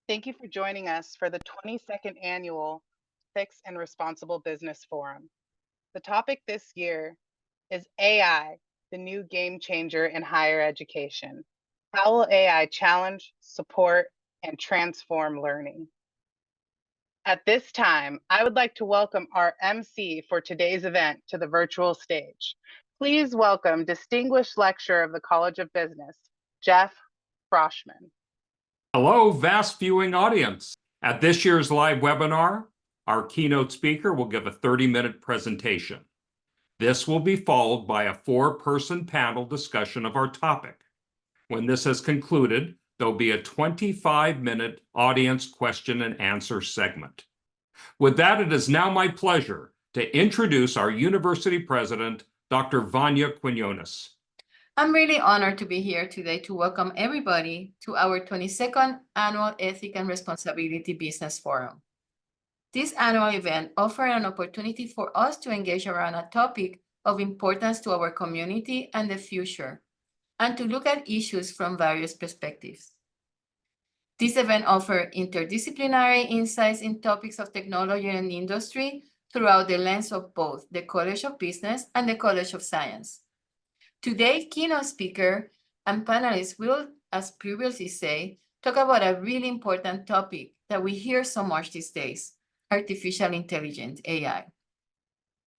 Thank you for joining us for the 22nd annual Ethics and Responsible Business Forum. The topic this year is AI, the new game changer in higher education. How will AI challenge, support, and transform learning? At this time, I would like to welcome our MC for today's event to the virtual stage. Please welcome distinguished lecturer of the College of Business, Jeff Froshman. Hello, vast viewing audience. At this year's live webinar, our keynote speaker will give a 30-minute presentation. This will be followed by a 4-person panel discussion of our topic. When this has concluded, there'll be a 25-minute audience question and answer segment. With that, it is now my pleasure to introduce our university president, Dr. Vanya Quinones. I'm really honored to be here today to welcome everybody to our 22nd Annual Ethics and Responsibility Business Forum. This annual event offers an opportunity for us to engage around a topic of importance to our community and the future, and to look at issues from various perspectives. This event offers interdisciplinary insights in topics of technology and industry throughout the lens of both the College of Business and the College of Science. Today's keynote speaker and panelists will, as previously said, talk about a really important topic that we hear so much these days, artificial intelligence, AI.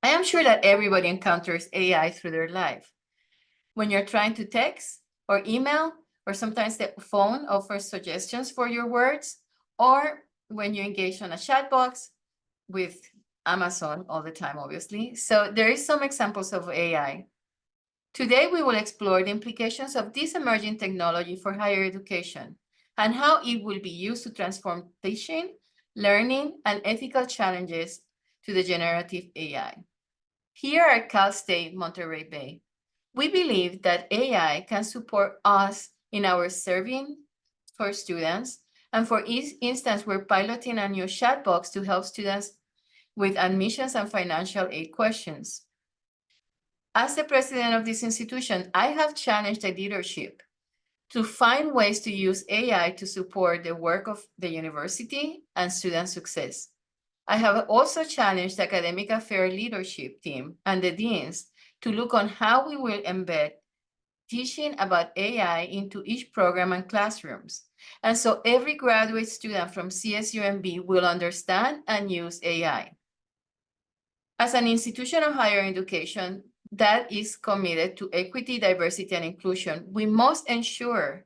I am sure that everybody encounters AI through their life. When you're trying to text or email, or sometimes the phone offers suggestions for your words, or when you engage on a chat box with Amazon all the time, obviously. So there is some examples of AI. Today, we will explore the implications of this emerging technology for higher education and how it will be used to transform teaching, learning, and ethical challenges to the generative AI. Here at Cal State Monterey Bay, we believe that AI can support us in our serving for students, and for instance, we're piloting a new chat box to help students with admissions and financial aid questions. As the president of this institution, I have challenged the leadership to find ways to use AI to support the work of the university and student success. I have also challenged the academic affairs leadership team and the deans to look on how we will embed teaching about AI into each program and classrooms. And so every graduate student from CSUMB will understand and use AI. As an institution of higher education that is committed to equity, diversity, and inclusion, we must ensure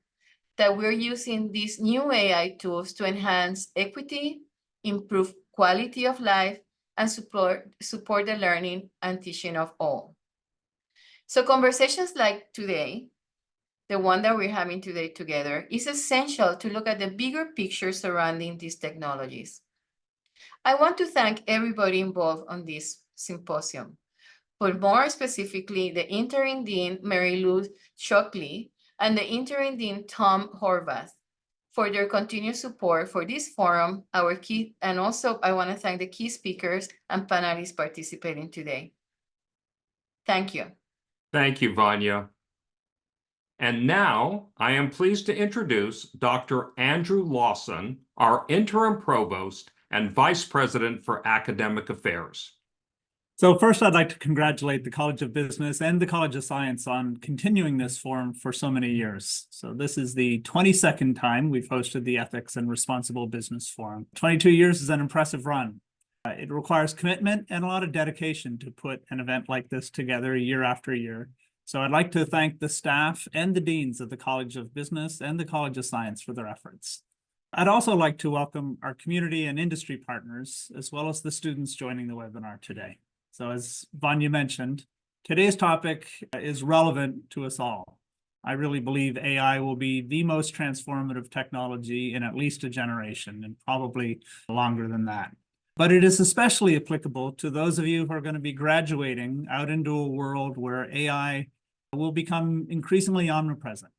that we're using these new AI tools to enhance equity, improve quality of life, and support the learning and teaching of all. So conversations like today, the one that we're having today together, is essential to look at the bigger picture surrounding these technologies. I want to thank everybody involved on this symposium, but more specifically, the interim dean, Mary Lou Shockley, and the interim dean, Tom Horvath, for their continued support for this forum, and also I want to thank the key speakers and panelists participating today. Thank you. Thank you, Vanya. And now I am pleased to introduce Dr. Andrew Lawson, our interim provost and vice president for academic affairs. So first, I'd like to congratulate the College of Business and the College of Science on continuing this forum for so many years. So this is the 22nd time we've hosted the Ethics and Responsible Business Forum. 22 years is an impressive run. It requires commitment and a lot of dedication to put an event like this together year after year. So I'd like to thank the staff and the deans of the College of Business and the College of Science for their efforts. I'd also like to welcome our community and industry partners, as well as the students joining the webinar today. So as Vanya mentioned, today's topic is relevant to us all. I really believe AI will be the most transformative technology in at least a generation, and probably longer than that. But it is especially applicable to those of you who are going to be graduating out into a world where AI will become increasingly omnipresent.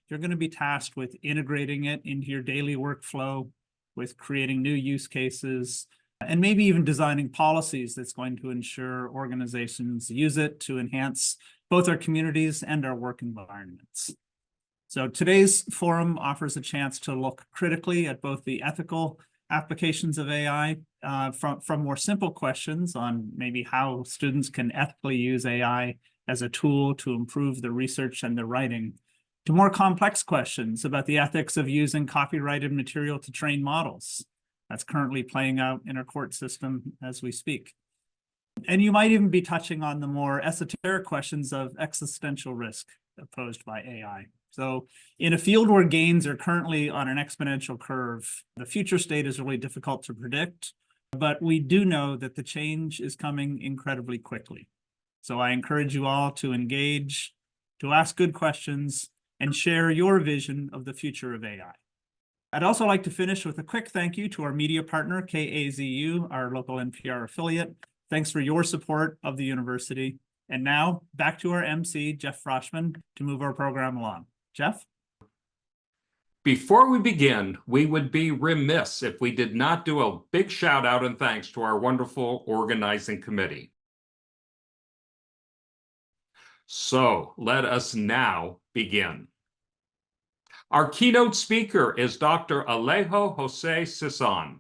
You're going to be tasked with integrating it into your daily workflow, with creating new use cases, and maybe even designing policies that's going to ensure organizations use it to enhance both our communities and our work environments. So today's forum offers a chance to look critically at both the ethical applications of AI from more simple questions on maybe how students can ethically use AI as a tool to improve the research and the writing, to more complex questions about the ethics of using copyrighted material to train models. That's currently playing out in our court system as we speak. And you might even be touching on the more esoteric questions of existential risk posed by AI. So in a field where gains are currently on an exponential curve, the future state is really difficult to predict, but we do know that the change is coming incredibly quickly. So I encourage you all to engage, to ask good questions, and share your vision of the future of AI. I'd also like to finish with a quick thank you to our media partner, KAZU, our local NPR affiliate. Thanks for your support of the university. And now back to our MC, Jeff Froshman, to move our program along. Jeff? Before we begin, we would be remiss if we did not do a big shout out and thanks to our wonderful organizing committee. So let us now begin. Our keynote speaker is Dr. Alejo Jose Sison.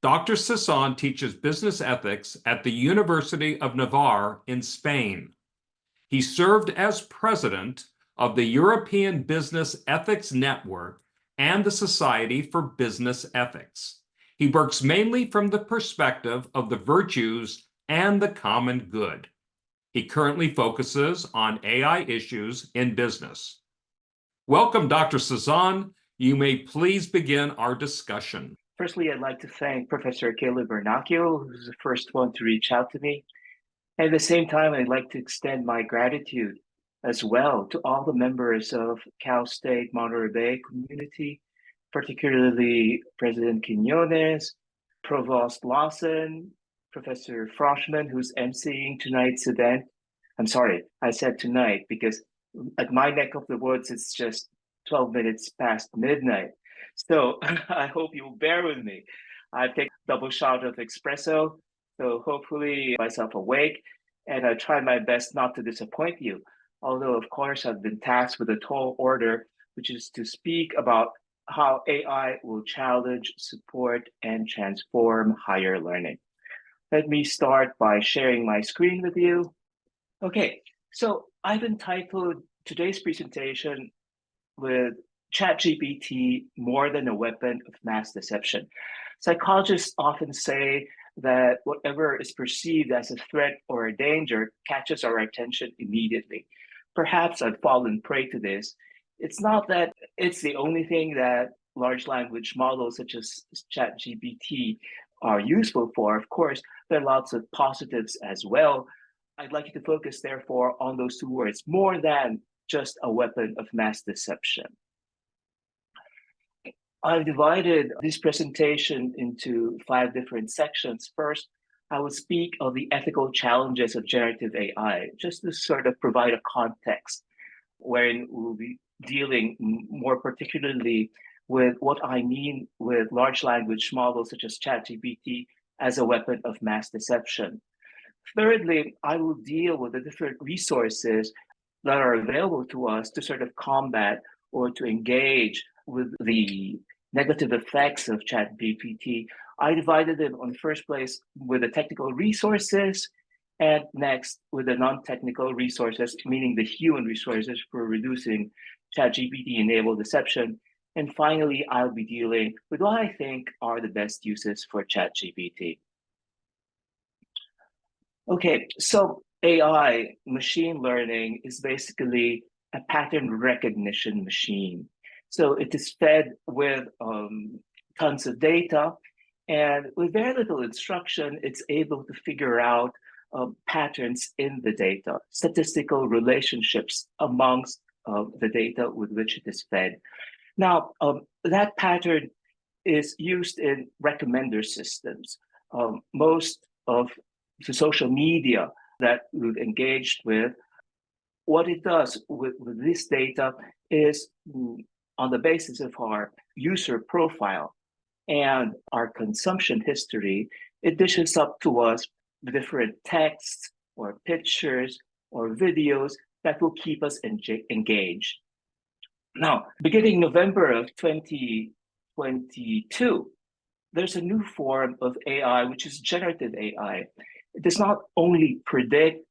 Dr. Sison teaches business ethics at the University of Navarre in Spain. He served as president of the European Business Ethics Network and the Society for Business Ethics. He works mainly from the perspective of the virtues and the common good. He currently focuses on AI issues in business. Welcome, Dr. Sison. You may please begin our discussion. Firstly, I'd like to thank Professor Caleb Bernacchio, who's the first one to reach out to me. At the same time, I'd like to extend my gratitude as well to all the members of Cal State Monterey Bay community, particularly President Quinones, Provost Lawson, Professor Froshman, who's emceeing tonight's event. I'm sorry, I said tonight because at my neck of the woods, it's just 12 minutes past midnight. So I hope you'll bear with me. I take a double shot of espresso, so hopefully myself awake, and I try my best not to disappoint you. Although, of course, I've been tasked with a tall order, which is to speak about how AI will challenge, support, and transform higher learning. Let me start by sharing my screen with you. Okay, so I've entitled today's presentation with ChatGPT, more than a weapon of mass deception. Psychologists often say that whatever is perceived as a threat or a danger catches our attention immediately. Perhaps I've fallen prey to this. It's not that it's the only thing that large language models such as ChatGPT are useful for. Of course, there are lots of positives as well. I'd like you to focus, therefore, on those two words, more than just a weapon of mass deception. I've divided this presentation into 5 different sections. First, I will speak of the ethical challenges of generative AI, just to sort of provide a context wherein we'll be dealing more particularly with what I mean with large language models such as ChatGPT as a weapon of mass deception. Thirdly, I will deal with the different resources that are available to us to sort of combat or to engage with the negative effects of ChatGPT. I divided them on the first place with the technical resources, and next with the non-technical resources, meaning the human resources for reducing ChatGPT-enabled deception. And finally, I'll be dealing with what I think are the best uses for ChatGPT. Okay, so AI, machine learning, is basically a pattern recognition machine. So it is fed with tons of data, and with very little instruction, it's able to figure out patterns in the data, statistical relationships amongst the data with which it is fed. Now, that pattern is used in recommender systems. Most of the social media that we've engaged with, what it does with this data is on the basis of our user profile and our consumption history, it dishes up to us different texts or pictures or videos that will keep us engaged. Now, beginning November of 2022, there's a new form of AI, which is generative AI. It does not only predict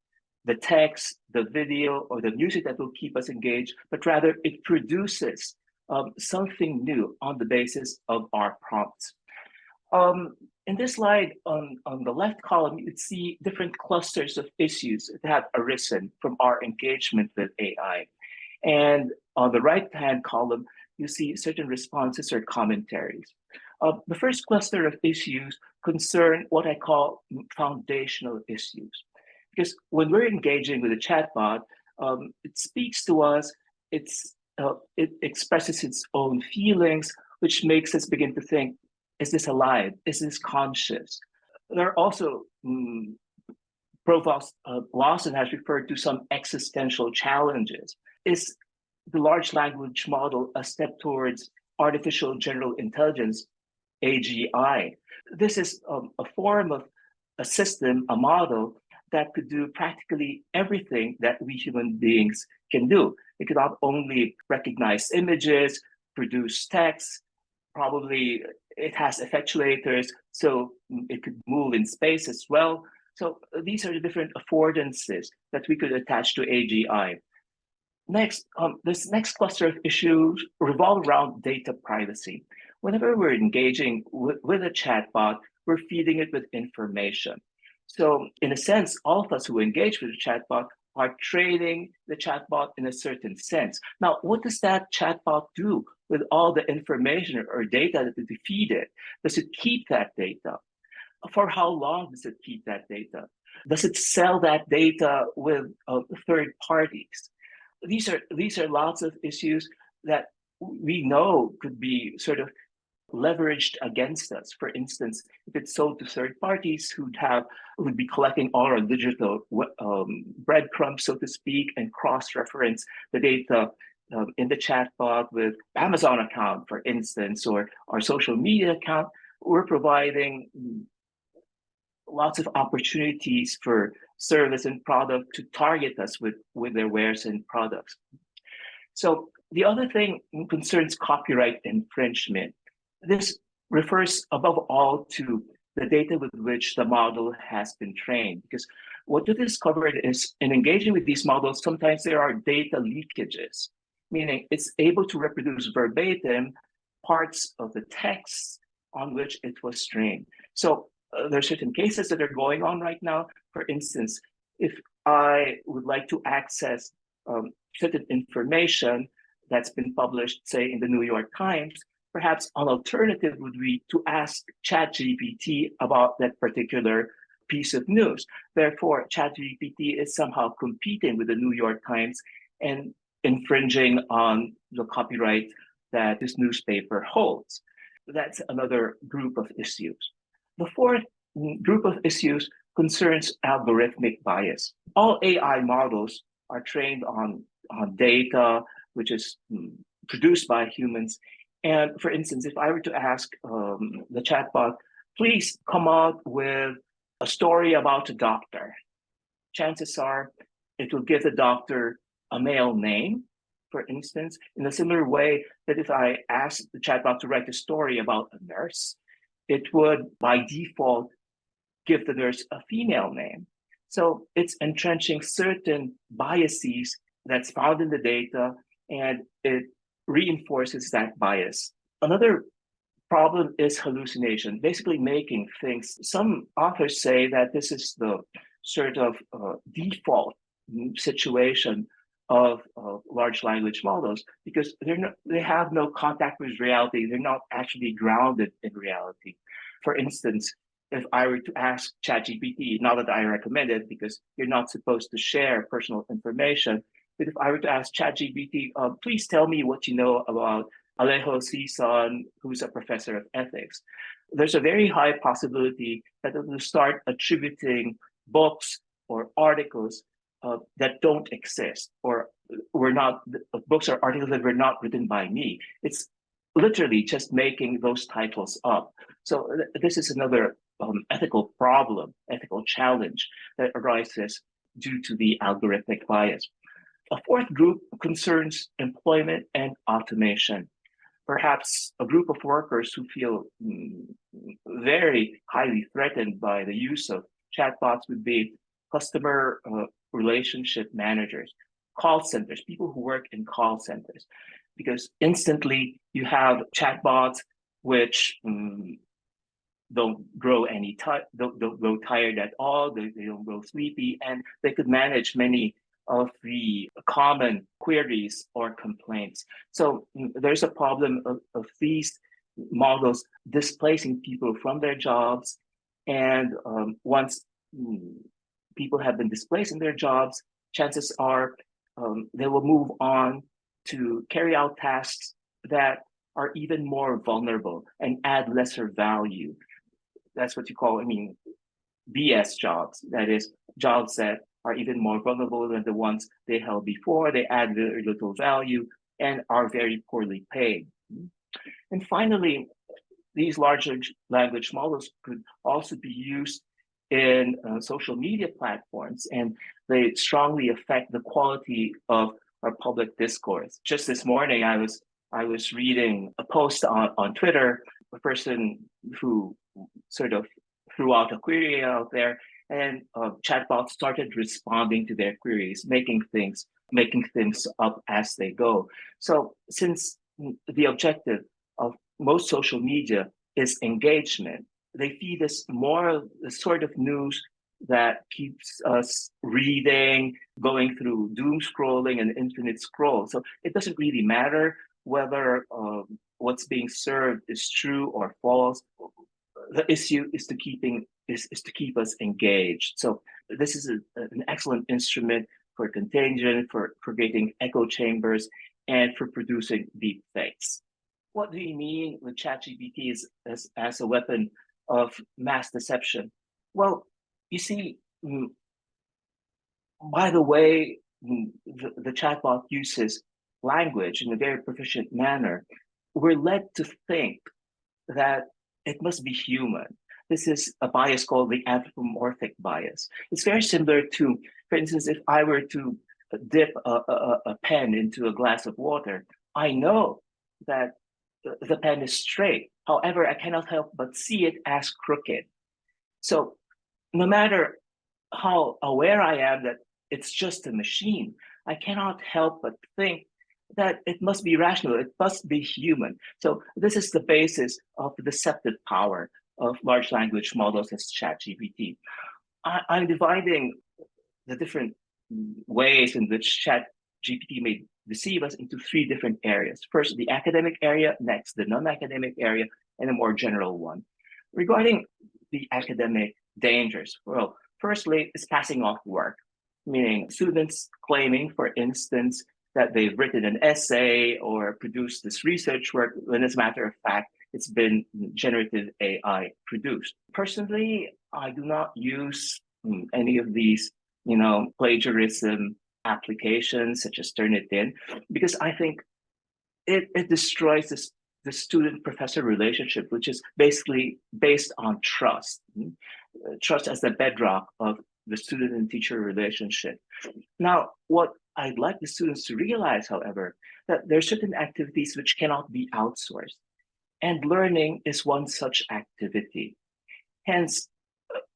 the text, the video, or the music that will keep us engaged, but rather it produces something new on the basis of our prompts. In this slide, on the left column, you see different clusters of issues that have arisen from our engagement with AI. And on the right-hand column, you see certain responses or commentaries. The first cluster of issues concern what I call foundational issues. Because when we're engaging with a chatbot, it speaks to us, it expresses its own feelings, which makes us begin to think, is this alive? Is this conscious? There are also, Provost Lawson has referred to some existential challenges. Is the large language model a step towards artificial general intelligence, AGI? This is a form of a system, a model that could do practically everything that we human beings can do. It could not only recognize images, produce text, probably it has effectuators, so it could move in space as well. So these are the different affordances that we could attach to AGI. Next, this next cluster of issues revolve around data privacy. Whenever we're engaging with a chatbot, we're feeding it with information. So in a sense, all of us who engage with a chatbot are training the chatbot in a certain sense. Now, what does that chatbot do with all the information or data that we feed it? Does it keep that data? For how long does it keep that data? Does it sell that data with third parties? These are lots of issues that we know could be sort of leveraged against us. For instance, if it's sold to third parties who'd be collecting all our digital breadcrumbs, so to speak, and cross-reference the data in the chatbot with Amazon account, for instance, or our social media account, we're providing lots of opportunities for service and product to target us with their wares and products. So the other thing concerns copyright infringement. This refers above all to the data with which the model has been trained, because what we discovered is in engaging with these models, sometimes there are data leakages, meaning it's able to reproduce verbatim parts of the text on which it was trained. So there are certain cases that are going on right now. For instance, if I would like to access certain information that's been published, say, in the New York Times, perhaps an alternative would be to ask ChatGPT about that particular piece of news. Therefore, ChatGPT is somehow competing with the New York Times and infringing on the copyright that this newspaper holds. That's another group of issues. The fourth group of issues concerns algorithmic bias. All AI models are trained on data which is produced by humans. And for instance, if I were to ask the chatbot, please come out with a story about a doctor, chances are it will give the doctor a male name, for instance, in a similar way that if I ask the chatbot to write a story about a nurse, it would by default give the nurse a female name. So it's entrenching certain biases that's found in the data, and it reinforces that bias. Another problem is hallucination, basically making things. Some authors say that this is the sort of default situation of large language models because they have no contact with reality. They're not actually grounded in reality. For instance, if I were to ask ChatGPT, not that I recommend it because you're not supposed to share personal information, but if I were to ask ChatGPT, please tell me what you know about Alejo Sison, who's a professor of ethics, there's a very high possibility that it will start attributing books or articles that don't exist, or were not books or articles that were not written by me. It's literally just making those titles up. So this is another ethical problem, ethical challenge that arises due to the algorithmic bias. A fourth group concerns employment and automation. Perhaps a group of workers who feel very highly threatened by the use of chatbots would be customer relationship managers, call centers, people who work in call centers, because instantly you have chatbots which don't grow don't grow tired at all. They don't grow sleepy, and they could manage many of the common queries or complaints. So there's a problem of these models displacing people from their jobs. And once people have been displaced in their jobs, chances are they will move on to carry out tasks that are even more vulnerable and add lesser value. That's what you call, BS jobs. That is, jobs that are even more vulnerable than the ones they held before. They add very little value and are very poorly paid. And finally, these large language models could also be used in social media platforms, and they strongly affect the quality of our public discourse. Just this morning, I was reading a post on Twitter, a person who sort of threw out a query out there, and chatbots started responding to their queries, making things up as they go. So since the objective of most social media is engagement, they feed us more of the sort of news that keeps us reading, going through doom scrolling and infinite scroll. So it doesn't really matter whether what's being served is true or false. The issue is to keep us engaged. So this is an excellent instrument for contagion, for creating echo chambers, and for producing deep fakes. What do you mean with ChatGPT as a weapon of mass deception? Well, you see, by the way, the chatbot uses language in a very proficient manner, we're led to think that it must be human. This is a bias called the anthropomorphic bias. It's very similar to, for instance, if I were to dip a pen into a glass of water, I know that the pen is straight. However, I cannot help but see it as crooked. So no matter how aware I am that it's just a machine, I cannot help but think that it must be rational, it must be human. So this is the basis of the deceptive power of large language models as ChatGPT. I'm dividing the different ways in which ChatGPT may deceive us into three different areas. First, the academic area, next, the non-academic area, and a more general one. Regarding the academic dangers, well, firstly, is passing off work, meaning students claiming, for instance, that they've written an essay or produced this research work, when as a matter of fact, it's been generative AI produced. Personally, I do not use any of these, plagiarism applications such as Turnitin, because I think it destroys the student-professor relationship, which is basically based on trust. Trust as the bedrock of the student and teacher relationship. Now, what I'd like the students to realize, however, that there are certain activities which cannot be outsourced, and learning is one such activity. Hence,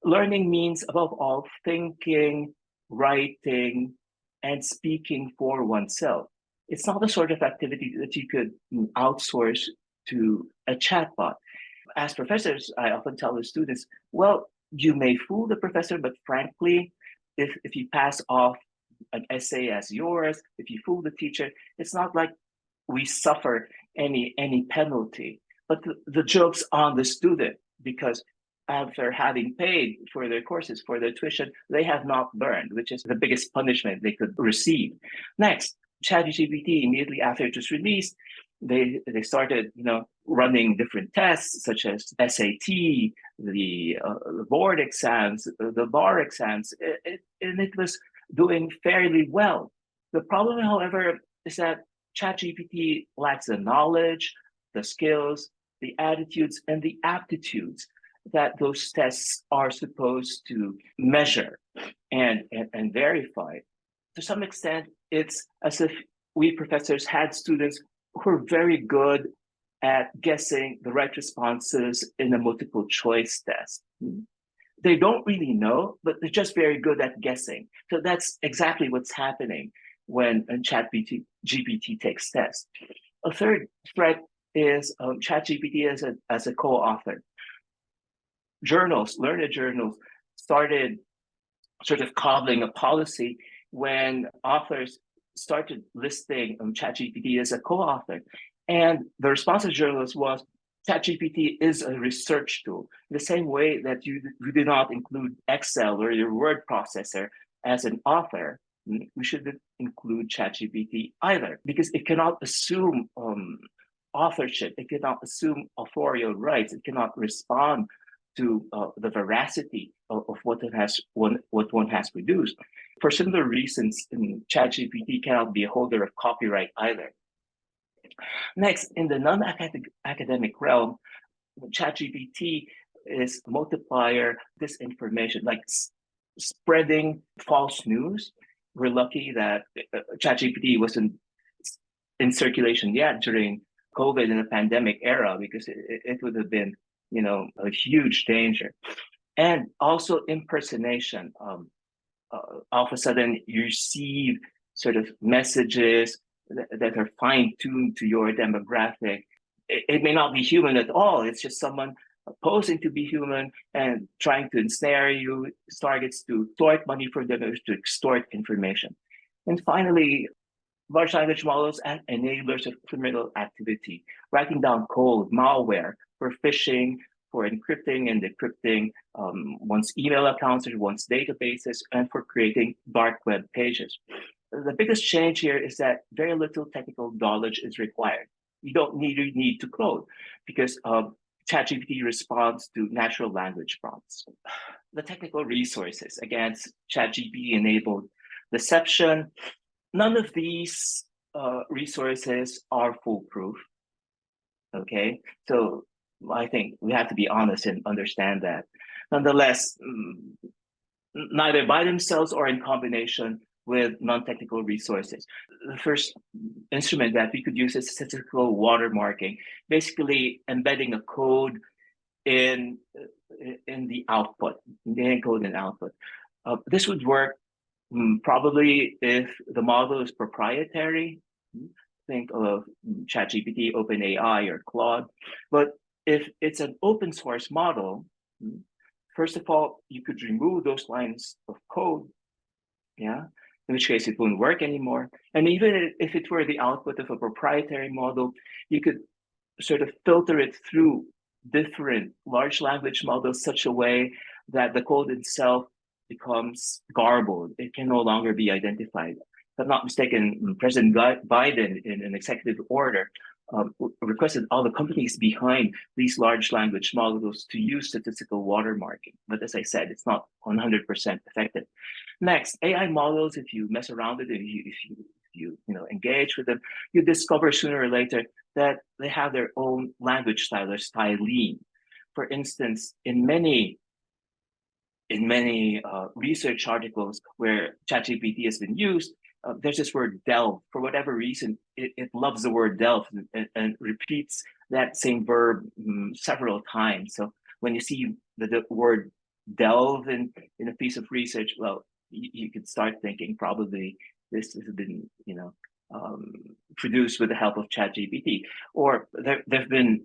learning means, above all, thinking, writing, and speaking for oneself. It's not the sort of activity that you could outsource to a chatbot. As professors, I often tell the students, well, you may fool the professor, but frankly, if you pass off an essay as yours, if you fool the teacher, it's not like we suffer any penalty. But the joke's on the student, because after having paid for their courses, for their tuition, they have not learned, which is the biggest punishment they could receive. Next, ChatGPT, immediately after it was released, they started running different tests such as SAT, the board exams, the bar exams, and it was doing fairly well. The problem, however, is that ChatGPT lacks the knowledge, the skills, the attitudes, and the aptitudes that those tests are supposed to measure and verify. to some extent, it's as if we professors had students who are very good at guessing the right responses in a multiple choice test. They don't really know, but they're just very good at guessing. So that's exactly what's happening when ChatGPT takes tests. A third threat is ChatGPT as a co-author. Learned journals, started sort of cobbling a policy when authors started listing ChatGPT as a co-author. And the response of journalists was, ChatGPT is a research tool. The same way that you do not include Excel or your word processor as an author, we shouldn't include ChatGPT either, because it cannot assume authorship. It cannot assume authorial rights. It cannot respond to the veracity of what one has produced. For similar reasons, ChatGPT cannot be a holder of copyright either. Next, in the non-academic realm, ChatGPT is multiplier disinformation, like spreading false news. We're lucky that ChatGPT wasn't in circulation yet during COVID and the pandemic era, because it would have been, a huge danger. And also impersonation. All of a sudden, you receive sort of messages that are fine-tuned to your demographic. It may not be human at all. It's just someone posing to be human and trying to ensnare you, targets to extort money from them, to extort information. And finally, large language models as enablers of criminal activity, writing down code, malware for phishing, for encrypting and decrypting one's email accounts or one's databases, and for creating dark web pages. The biggest change here is that very little technical knowledge is required. You don't need to code, because ChatGPT responds to natural language prompts. The technical resources against ChatGPT-enabled deception, none of these resources are foolproof. Okay, so I think we have to be honest and understand that. Nonetheless, neither by themselves or in combination with non-technical resources. The first instrument that we could use is statistical watermarking, basically embedding a code in the output, the encode and output. This would work probably if the model is proprietary. Think of ChatGPT, OpenAI, or Claude. But if it's an open source model, first of all, you could remove those lines of code, in which case it won't work anymore. And even if it were the output of a proprietary model, you could sort of filter it through different large language models such a way that the code itself becomes garbled. It can no longer be identified. If I'm not mistaken, President Biden, in an executive order, requested all the companies behind these large language models to use statistical watermarking. But as I said, it's not 100% effective. Next, AI models, if you mess around with it, if you engage with them, you discover sooner or later that they have their own language style or styling. For instance, in many research articles where ChatGPT has been used, there's this word delve. For whatever reason, it loves the word delve and repeats that same verb several times. So when you see the word delve in a piece of research, well, you could start thinking probably this has been produced with the help of ChatGPT. Or there have been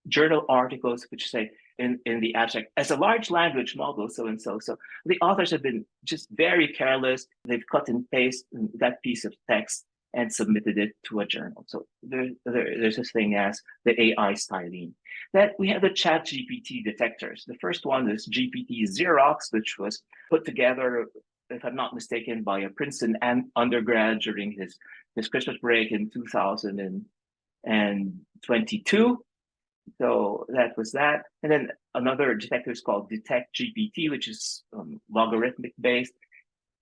journal articles which say in the abstract, as a large language model, so and so. So the authors have been just very careless. They've cut and pasted that piece of text and submitted it to a journal. So there's this thing as the AI styling. Then we have the ChatGPT detectors. The first one is GPT Xerox, which was put together, if I'm not mistaken, by a Princeton undergrad during his Christmas break in 2022. So that was that. And then another detector is called Detect GPT, which is logarithmic based.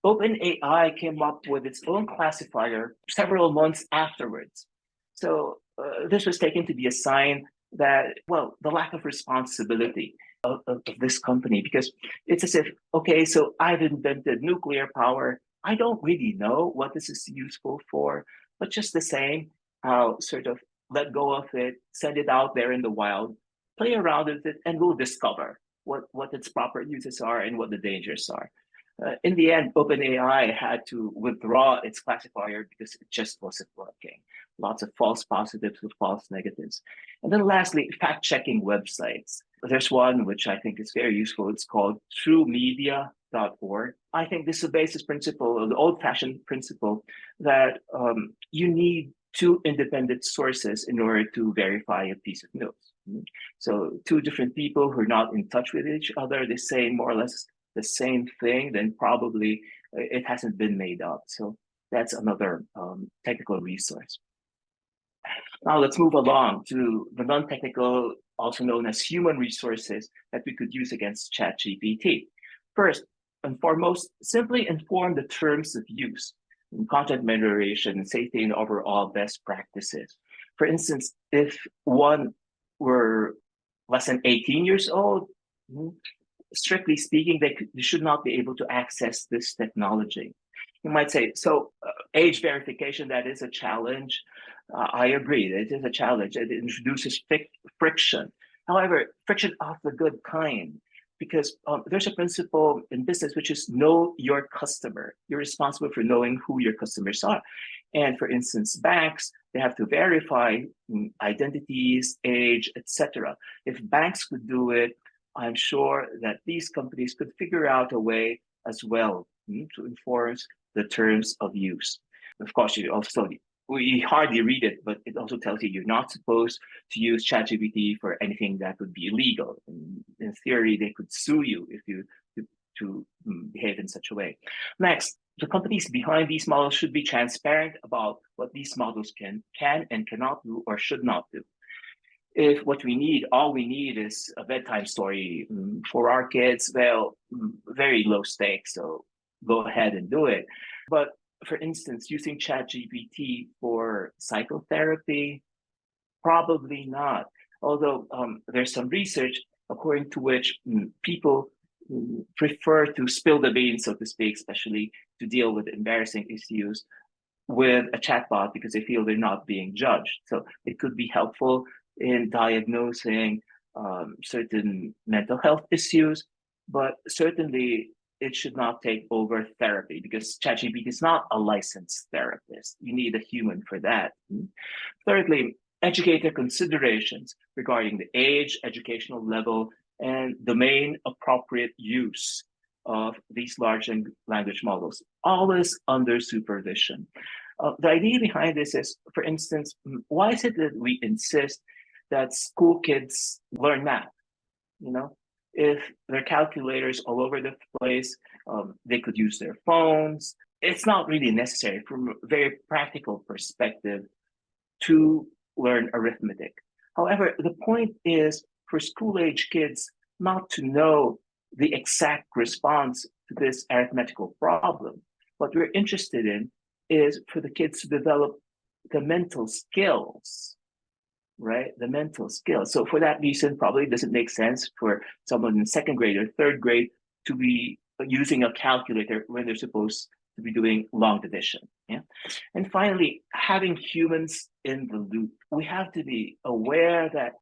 OpenAI came up with its own classifier several months afterwards. So this was taken to be a sign that, well, the lack of responsibility of this company, because it's as if, okay, so I've invented nuclear power, I don't really know what this is useful for, but just the same, I'll sort of let go of it, send it out there in the wild, play around with it, and we'll discover what its proper uses are and what the dangers are. In the end, OpenAI had to withdraw its classifier because it just wasn't working. Lots of false positives with false negatives. And then lastly, fact-checking websites. There's one which I think is very useful. It's called truemedia.org. I think this is a basis principle, the old-fashioned principle that you need two independent sources in order to verify a piece of news. So two different people who are not in touch with each other, they say more or less the same thing, then probably it hasn't been made up. So that's another technical resource. Now let's move along to the non-technical, also known as human resources that we could use against ChatGPT. First and foremost, simply inform the terms of use, content moderation, safety, and overall best practices. For instance, if one were less than 18 years old, strictly speaking, they should not be able to access this technology. You might say, so age verification, that is a challenge. I agree, it is a challenge. It introduces friction. However, friction of the good kind, because there's a principle in business, which is know your customer. You're responsible for knowing who your customers are. And for instance, banks, they have to verify identities, age, etc. If banks could do it, I'm sure that these companies could figure out a way as well to enforce the terms of use. Of course, we hardly read it, but it also tells you you're not supposed to use ChatGPT for anything that would be illegal. In theory, they could sue you if you to behave in such a way. Next, the companies behind these models should be transparent about what these models can and cannot do or should not do. If what we need, all we need is a bedtime story for our kids, well, very low stakes, so go ahead and do it. But for instance, using ChatGPT for psychotherapy, probably not. Although there's some research according to which people prefer to spill the beans, so to speak, especially to deal with embarrassing issues with a chatbot because they feel they're not being judged. So it could be helpful in diagnosing certain mental health issues, but certainly it should not take over therapy because ChatGPT is not a licensed therapist. You need a human for that. Thirdly, educator considerations regarding the age, educational level, and domain appropriate use of these large language models, always under supervision. The idea behind this is, for instance, why is it that we insist that school kids learn math? You know, if there are calculators all over the place, they could use their phones. It's not really necessary from a very practical perspective to learn arithmetic. However, the point is for school-age kids not to know the exact response to this arithmetical problem. What we're interested in is for the kids to develop the mental skills, right? The mental skills. So for that reason, probably it doesn't make sense for someone in second grade or third grade to be using a calculator when they're supposed to be doing long division. Yeah. And finally, having humans in the loop. We have to be aware that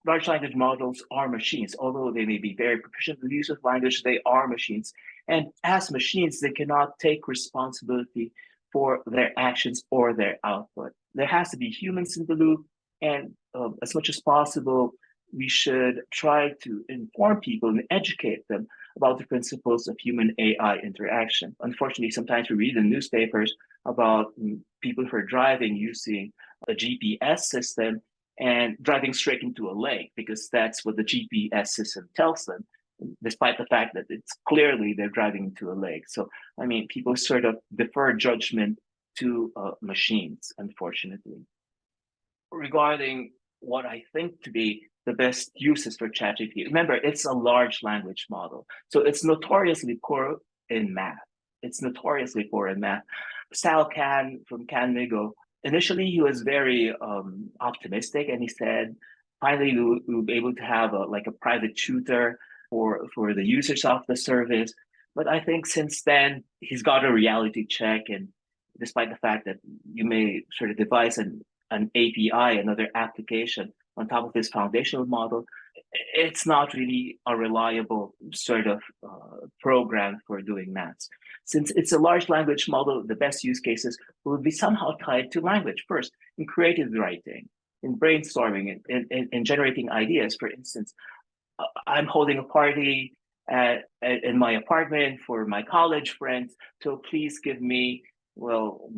large language models are machines. Although they may be very proficient in the use of language, they are machines. And as machines, they cannot take responsibility for their actions or their output. There has to be humans in the loop. And as much as possible, we should try to inform people and educate them about the principles of human AI interaction. Unfortunately, sometimes we read in newspapers about people who are driving using a GPS system and driving straight into a lake because that's what the GPS system tells them, despite the fact that it's clearly they're driving into a lake. So, I mean, people sort of defer judgment to machines, unfortunately. Regarding what I think to be the best uses for ChatGPT, remember, it's a large language model. So it's notoriously poor in math. Sal Khan from CanMigo, initially he was very optimistic, and he said, finally we'll be able to have a private tutor for the users of the service. But I think since then, he's got a reality check. And despite the fact that you may sort of devise an API, another application on top of this foundational model, it's not really a reliable sort of program for doing maths. Since it's a large language model, the best use cases will be somehow tied to language first, in creative writing, in brainstorming, in generating ideas. For instance, I'm holding a party in my apartment for my college friends. So please give me, well,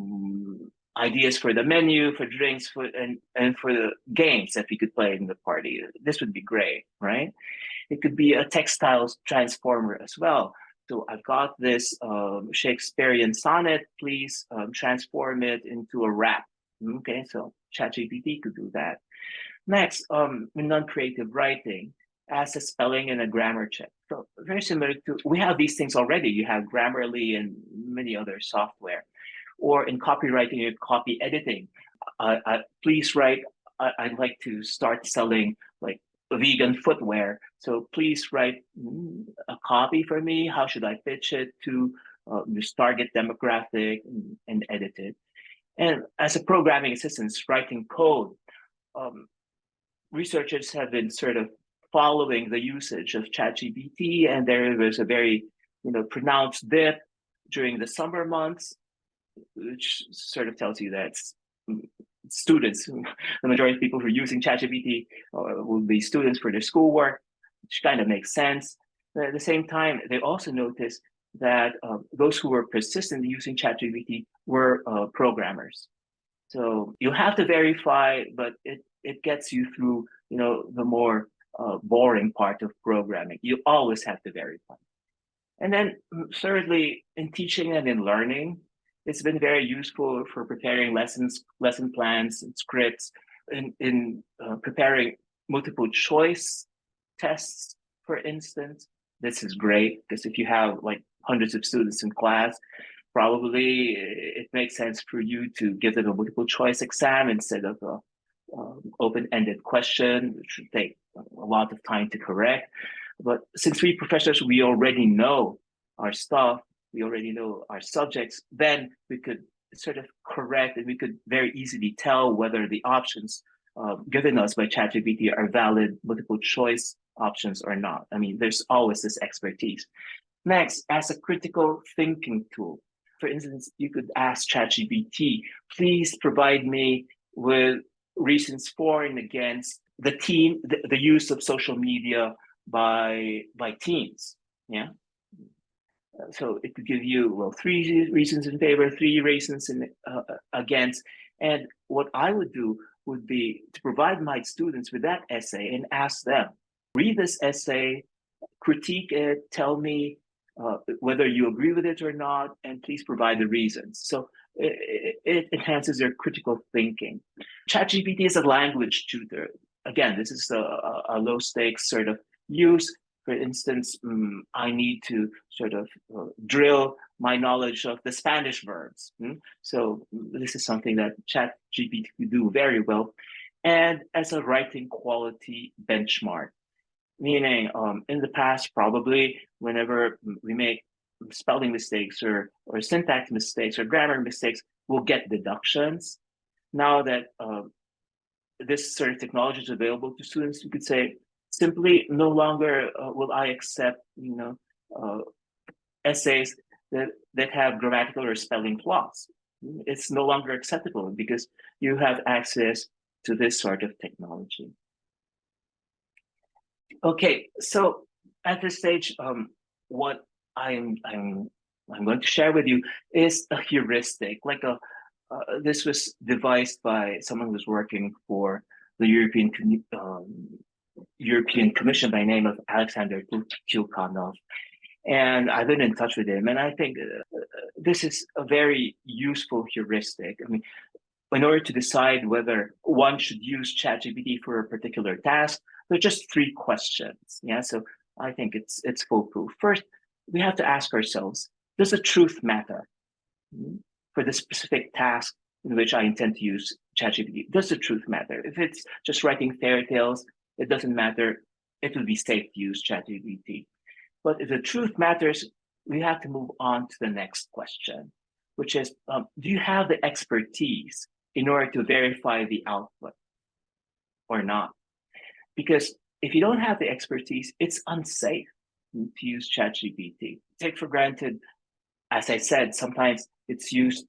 ideas for the menu, for drinks, and for the games that we could play in the party. This would be great, right? It could be a textiles transformer as well. So I've got this Shakespearean sonnet, please transform it into a rap. Okay, so ChatGPT could do that. Next, in non-creative writing, as a spelling and a grammar check. So very similar to, we have these things already. You have Grammarly and many other software. Or in copywriting, you have copy editing. Please write, I'd like to start selling like vegan footwear. So please write a copy for me. How should I pitch it to this target demographic and edit it? And as a programming assistant, writing code, researchers have been sort of following the usage of ChatGPT, and there was a very pronounced dip during the summer months, which sort of tells you that students, the majority of people who are using ChatGPT will be students for their schoolwork, which kind of makes sense. But at the same time, they also noticed that those who were persistently using ChatGPT were programmers. So you have to verify, but it gets you through the more boring part of programming. You always have to verify. And then thirdly, in teaching and in learning, it's been very useful for preparing lesson plans and scripts, in preparing multiple choice tests, for instance. This is great because if you have like hundreds of students in class, probably it makes sense for you to give them a multiple choice exam instead of a open-ended question, which would take a lot of time to correct. But since we professors, we already know our stuff, we already know our subjects, then we could sort of correct, and we could very easily tell whether the options given us by ChatGPT are valid multiple choice options or not. I mean, there's always this expertise. Next, as a critical thinking tool, for instance, you could ask ChatGPT, please provide me with reasons for and against the use of social media by teens. Yeah. So it could give you, well, 3 reasons in favor, 3 reasons against. And what I would do would be to provide my students with that essay and ask them, read this essay, critique it, tell me whether you agree with it or not, and please provide the reasons. So it enhances their critical thinking. ChatGPT is a language tutor. Again, this is a low stakes sort of use. For instance, I need to sort of drill my knowledge of the Spanish verbs. So this is something that ChatGPT can do very well. And as a writing quality benchmark, meaning in the past, probably whenever we make spelling mistakes or syntax mistakes or grammar mistakes, we'll get deductions. Now that this sort of technology is available to students, you could say, simply no longer will I accept essays that have grammatical or spelling flaws. It's no longer acceptable because you have access to this sort of technology. Okay, so at this stage, what I'm going to share with you is a heuristic, like this was devised by someone who's working for the European Commission by name of Alexander Tulkanov. And I've been in touch with him, and I think this is a very useful heuristic. I mean, in order to decide whether one should use ChatGPT for a particular task, there are just 3 questions. Yeah, so I think it's foolproof. First, we have to ask ourselves, does the truth matter for the specific task in which I intend to use ChatGPT? Does the truth matter? If it's just writing fairy tales, it doesn't matter. It would be safe to use ChatGPT. But if the truth matters, we have to move on to the next question, which is, do you have the expertise in order to verify the output or not? Because if you don't have the expertise, it's unsafe to use ChatGPT. Take for granted, as I said, sometimes it's used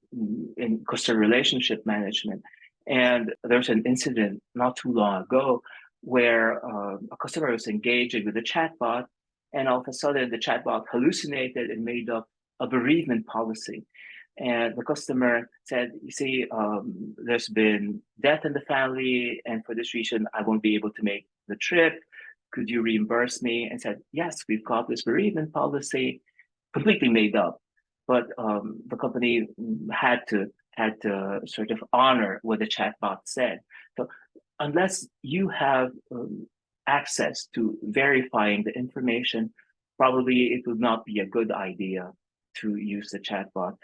in customer relationship management. And there's an incident not too long ago where a customer was engaging with a chatbot, and all of a sudden the chatbot hallucinated and made up a bereavement policy. And the customer said, you see, there's been death in the family, and for this reason, I won't be able to make the trip. Could you reimburse me? And said, yes, we've got this bereavement policy, completely made up. But the company had to sort of honor what the chatbot said. So unless you have access to verifying the information, probably it would not be a good idea to use the chatbot.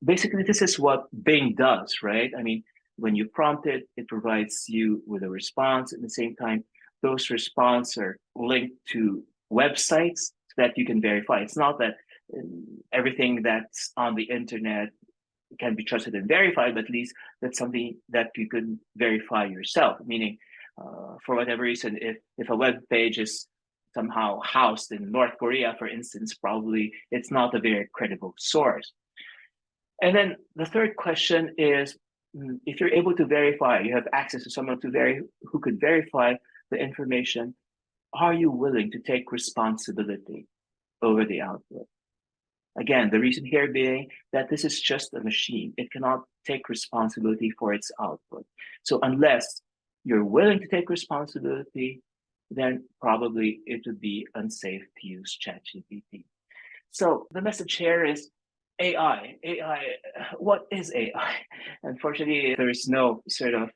Basically, this is what Bing does, right? I mean, when you prompt it, it provides you with a response. At the same time, those responses are linked to websites so that you can verify. It's not that everything that's on the internet can be trusted and verified, but at least that's something that you can verify yourself. Meaning, for whatever reason, if a web page is somehow housed in North Korea, for instance, probably it's not a very credible source. And then the third question is, if you're able to verify, you have access to someone who could verify the information, are you willing to take responsibility over the output? Again, the reason here being that this is just a machine. It cannot take responsibility for its output. So unless you're willing to take responsibility, then probably it would be unsafe to use ChatGPT. So the message here is AI. What is AI? Unfortunately, there is no sort of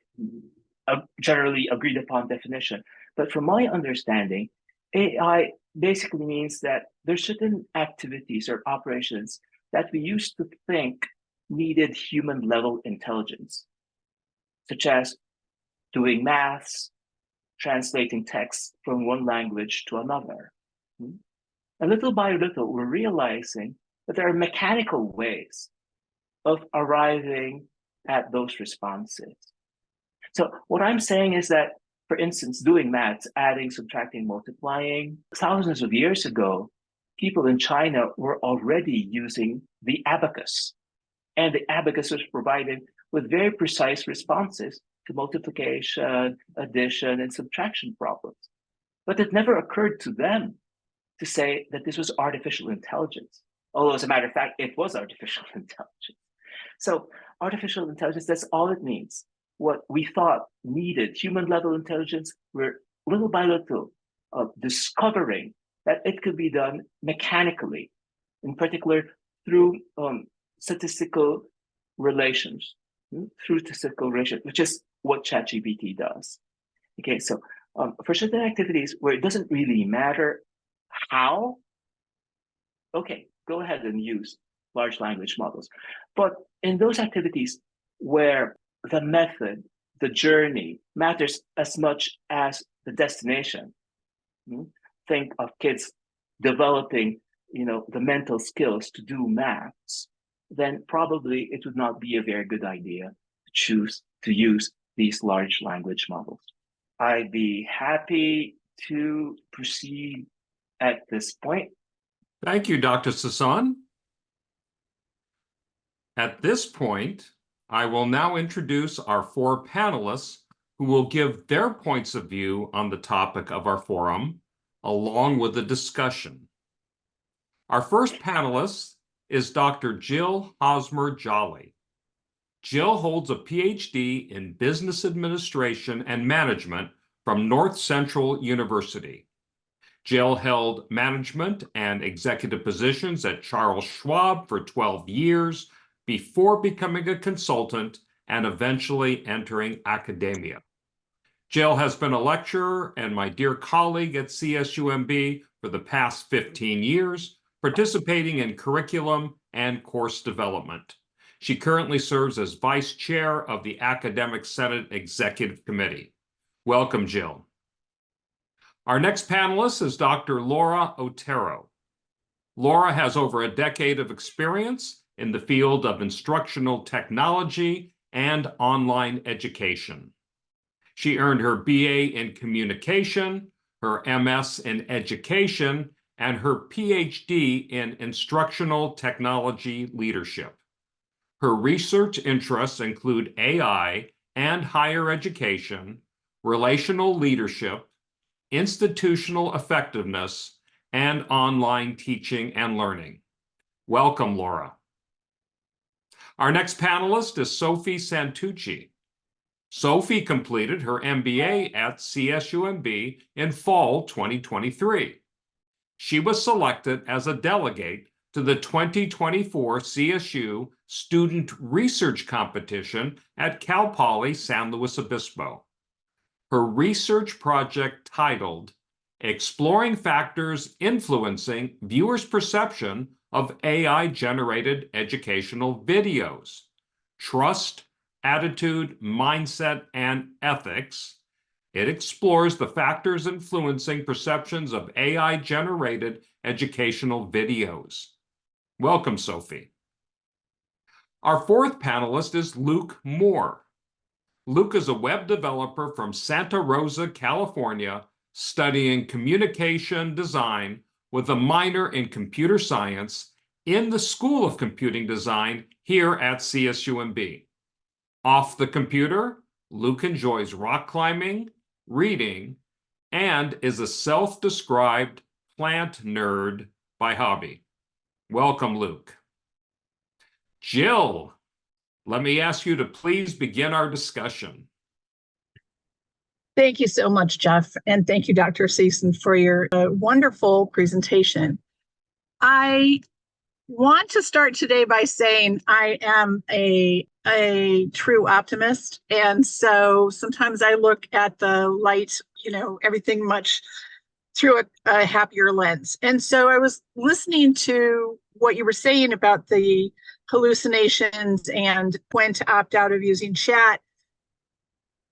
generally agreed upon definition. But from my understanding, AI basically means that there's certain activities or operations that we used to think needed human level intelligence, such as doing maths, translating text from one language to another. And little by little, we're realizing that there are mechanical ways of arriving at those responses. So what I'm saying is that, for instance, doing maths, adding, subtracting, multiplying, thousands of years ago, people in China were already using the abacus. And the abacus was provided with very precise responses to multiplication, addition, and subtraction problems. But it never occurred to them to say that this was artificial intelligence. Although, as a matter of fact, it was artificial intelligence. So artificial intelligence, that's all it means. What we thought needed human level intelligence, we're little by little discovering that it could be done mechanically, in particular through statistical relations, which is what ChatGPT does. Okay, so for certain activities where it doesn't really matter how, okay, go ahead and use large language models. But in those activities where the method, the journey matters as much as the destination, think of kids developing, the mental skills to do maths, then probably it would not be a very good idea to choose to use these large language models. I'd be happy to proceed at this point. Thank you, Dr. Sasan. At this point, I will now introduce our four panelists who will give their points of view on the topic of our forum, along with a discussion. Our first panelist is Dr. Jill Hosmer-Jolly. Jill holds a PhD in Business Administration and Management from North Central University. Jill held management and executive positions at Charles Schwab for 12 years before becoming a consultant and eventually entering academia. Jill has been a lecturer and my dear colleague at CSUMB for the past 15 years, participating in curriculum and course development. She currently serves as Vice Chair of the Academic Senate Executive Committee. Welcome, Jill. Our next panelist is Dr. Laura Otero. Laura has over a decade of experience in the field of instructional technology and online education. She earned her BA in communication, her MS in education, and her PhD in instructional technology leadership. Her research interests include AI and higher education, relational leadership, institutional effectiveness, and online teaching and learning. Welcome, Laura. Our next panelist is Sophie Santucci. Sophie completed her MBA at CSUMB in fall 2023. She was selected as a delegate to the 2024 CSU Student Research Competition at Cal Poly San Luis Obispo. Her research project titled Exploring Factors Influencing Viewers' Perception of AI-Generated Educational Videos, Trust, Attitude, Mindset, and Ethics. It explores the factors influencing perceptions of AI-generated educational videos. Welcome, Sophie. Our fourth panelist is Luke Moore. Luke is a web developer from Santa Rosa, California, studying communication design with a minor in computer science in the School of Computing Design here at CSUMB. Off the computer, Luke enjoys rock climbing, reading, and is a self-described plant nerd by hobby. Welcome, Luke. Jill, let me ask you to please begin our discussion. Thank you so much, Jeff, and thank you, Dr. Season, for your wonderful presentation. I want to start today by saying I am a true optimist, and so sometimes I look at the light, everything much through a happier lens. And so I was listening to what you were saying about the hallucinations and when to opt out of using chat.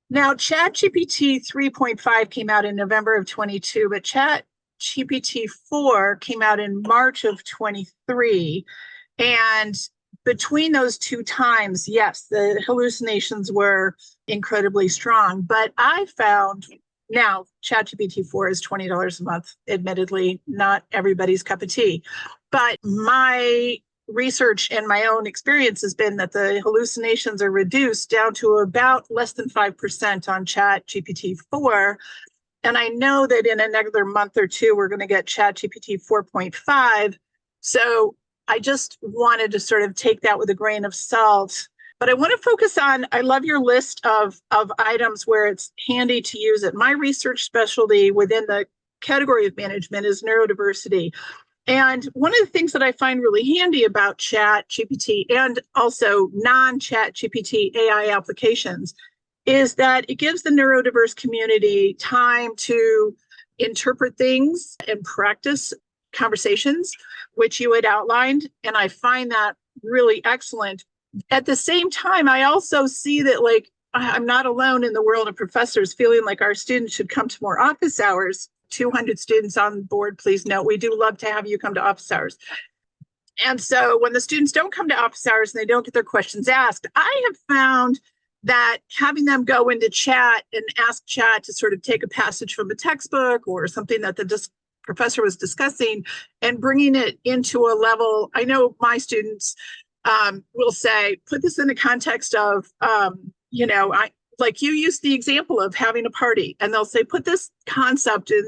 Now, ChatGPT 3.5 came out in November of 22, but ChatGPT 4 came out in March of 23. And between those two times, yes, the hallucinations were incredibly strong. But I found now ChatGPT 4 is $20 a month, admittedly, not everybody's cup of tea. But my research and my own experience has been that the hallucinations are reduced down to about less than 5% on ChatGPT 4. And I know that in another month or two, we're going to get ChatGPT 4.5. So I just wanted to sort of take that with a grain of salt. But I want to focus on, I love your list of items where it's handy to use it. My research specialty within the category of management is neurodiversity. And one of the things that I find really handy about ChatGPT and also non-ChatGPT AI applications is that it gives the neurodiverse community time to interpret things and practice conversations, which you had outlined. And I find that really excellent. At the same time, I also see that I'm not alone in the world of professors feeling like our students should come to more office hours. 200 students on board, please note, we do love to have you come to office hours. And so when the students don't come to office hours and they don't get their questions asked, I have found that having them go into chat and ask chat to sort of take a passage from a textbook or something that the professor was discussing and bringing it into a level, I know my students will say, put this in the context of, like you used the example of having a party, and they'll say, put this concept in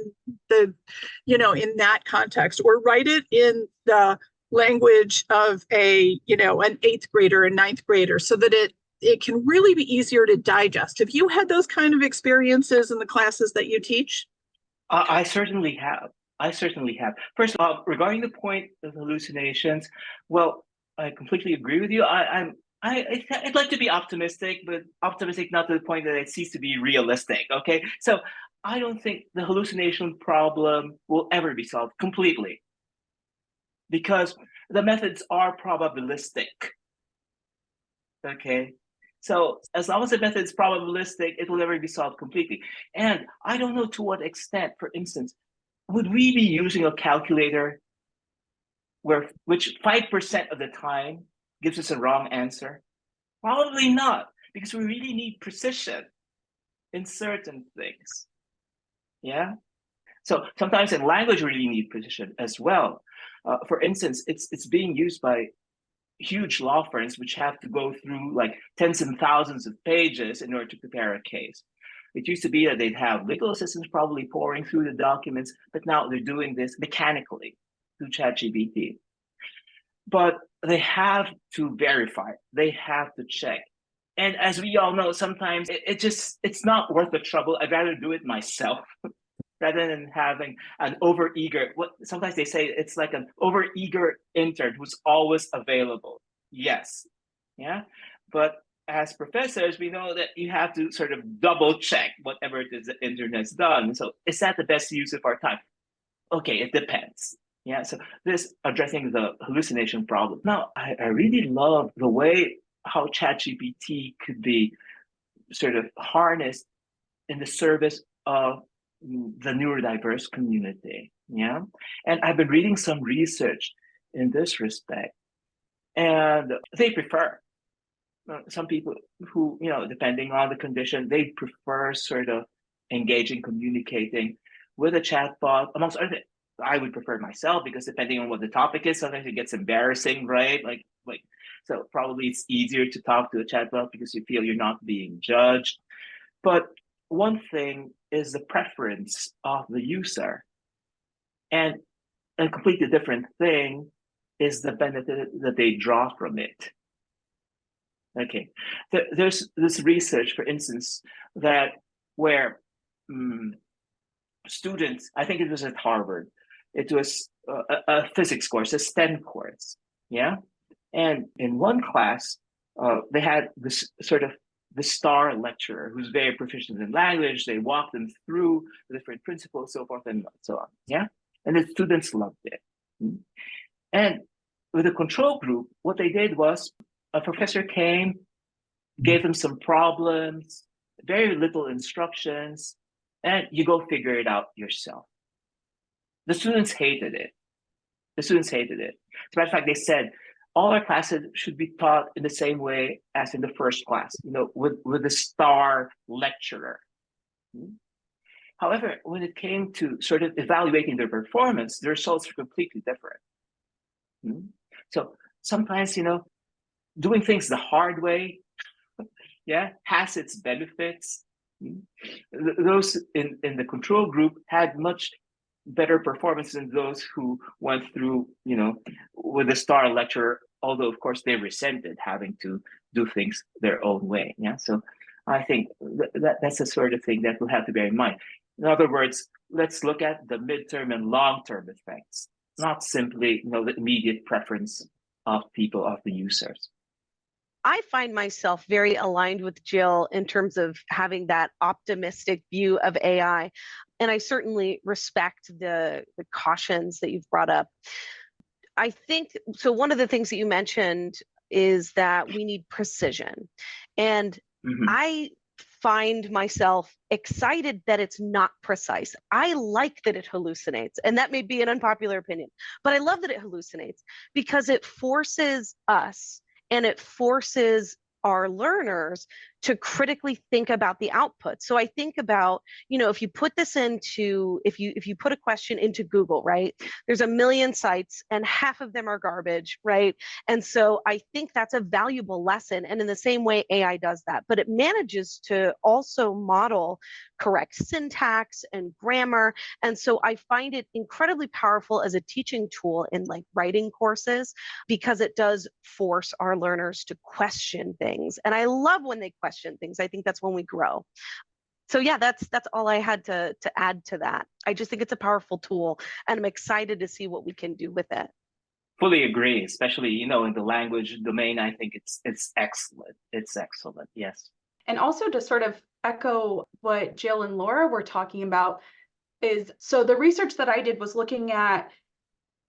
in that context, or write it in the language of an 8th grader, a 9th grader, so that it can really be easier to digest. Have you had those kind of experiences in the classes that you teach? I certainly have. First of all, regarding the point of hallucinations, well, I completely agree with you. I'd like to be optimistic, but optimistic not to the point that it ceases to be realistic, okay? So I don't think the hallucination problem will ever be solved completely because the methods are probabilistic, okay? So as long as the method is probabilistic, it will never be solved completely. And I don't know to what extent, for instance, would we be using a calculator which 5% of the time gives us a wrong answer? Probably not, because we really need precision in certain things. Yeah. So sometimes in language, we really need precision as well. For instance, it's being used by huge law firms which have to go through like tens and thousands of pages in order to prepare a case. It used to be that they'd have legal assistants probably pouring through the documents, but now they're doing this mechanically through ChatGPT. But they have to verify, they have to check. And as we all know, sometimes it's not worth the trouble. I'd rather do it myself rather than having an overeager, what sometimes they say it's like an overeager intern who's always available. Yes. Yeah. But as professors, we know that you have to sort of double check whatever it is the intern has done. So is that the best use of our time? Okay, it depends. Yeah, so this addressing the hallucination problem. Now, I really love the way how ChatGPT could be sort of harnessed in the service of the neurodiverse community. Yeah, and I've been reading some research in this respect, and they prefer some people who, depending on the condition, they prefer sort of engaging, communicating with a chatbot, amongst other things. I would prefer myself because depending on what the topic is, sometimes it gets embarrassing, right? Like so probably it's easier to talk to a chatbot because you feel you're not being judged. But one thing is the preference of the user, and a completely different thing is the benefit that they draw from it. Okay, there's this research, for instance, that where students, I think it was at Harvard, it was a physics course, a STEM course, yeah? And in one class, they had this sort of the star lecturer who's very proficient in language. They walked them through the different principles, so forth and so on, yeah? And the students loved it. And with the control group, what they did was a professor came, gave them some problems, very little instructions, and you go figure it out yourself. The students hated it. As a matter of fact, they said, all our classes should be taught in the same way as in the first class, with the star lecturer. However, when it came to sort of evaluating their performance, the results were completely different. So sometimes, doing things the hard way, has its benefits. Those in the control group had much better performance than those who went through, with the star lecturer, although of course they resented having to do things their own way. Yeah. So I think that's the sort of thing that we'll have to bear in mind. In other words, let's look at the midterm and long-term effects, not simply, the immediate preference of people, of the users. I find myself very aligned with Jill in terms of having that optimistic view of AI. And I certainly respect the cautions that you've brought up. I think, so one of the things that you mentioned is that we need precision. And I find myself excited that it's not precise. I like that it hallucinates, and that may be an unpopular opinion, but I love that it hallucinates because it forces us and it forces our learners to critically think about the output. So I think about, if you put this into, if you put a question into Google, right, there's a million sites and half of them are garbage, right? And so I think that's a valuable lesson. And in the same way, AI does that, but it manages to also model correct syntax and grammar. And so I find it incredibly powerful as a teaching tool in like writing courses, because it does force our learners to question things. And I love when they question things. I think that's when we grow. So yeah, that's all I had to add to that. I just think it's a powerful tool, and I'm excited to see what we can do with it. Fully agree, especially, in the language domain. I think it's excellent. It's excellent. Yes. And also to sort of echo what Jill and Laura were talking about is, so the research that I did was looking at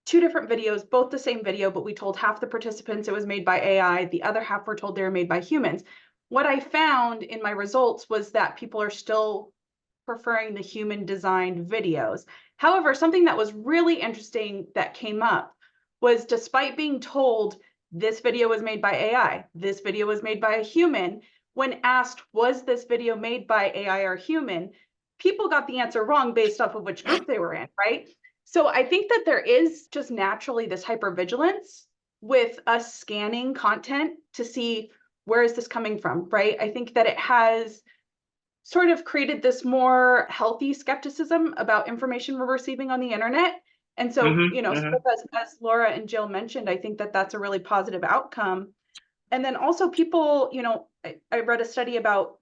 two different videos, both the same video, but we told half the participants it was made by AI, the other half were told they were made by humans. What I found in my results was that people are still preferring the human designed videos. However, something that was really interesting that came up was, despite being told this video was made by AI, this video was made by a human, when asked, was this video made by AI or human, people got the answer wrong based off of which group they were in, right? So I think that there is just naturally this hypervigilance with us scanning content to see where is this coming from, right? I think that it has sort of created this more healthy skepticism about information we're receiving on the internet. And so, sort of as Laura and Jill mentioned, I think that that's a really positive outcome. And then also people, I read a study about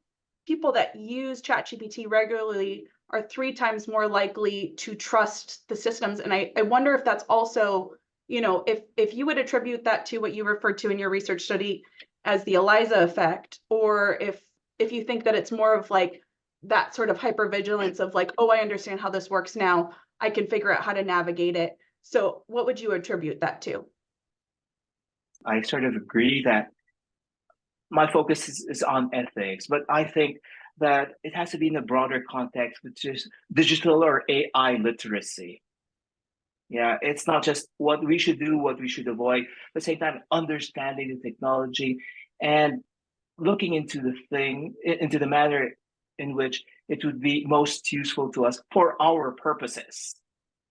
people that use ChatGPT regularly are 3 times more likely to trust the systems. And I wonder if that's also, if you would attribute that to what you referred to in your research study as the ELIZA effect, or if you think that it's more of like that sort of hypervigilance of like, oh, I understand how this works now, I can figure out how to navigate it. So what would you attribute that to? I sort of agree that my focus is on ethics, but I think that it has to be in a broader context, which is digital or AI literacy. Yeah, it's not just what we should do, what we should avoid, but at the same time, understanding the technology and looking into the manner in which it would be most useful to us for our purposes.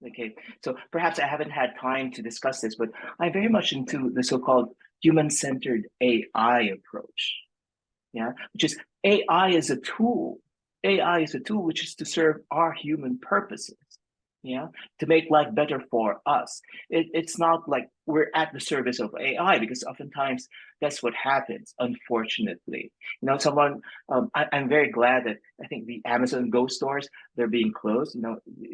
Okay, so perhaps I haven't had time to discuss this, but I'm very much into the so-called human-centered AI approach. Yeah, which is AI is a tool. AI is a tool which is to serve our human purposes. Yeah, to make life better for us. It's not like we're at the service of AI, because oftentimes that's what happens, unfortunately. I'm very glad that I think the Amazon Go stores, they're being closed.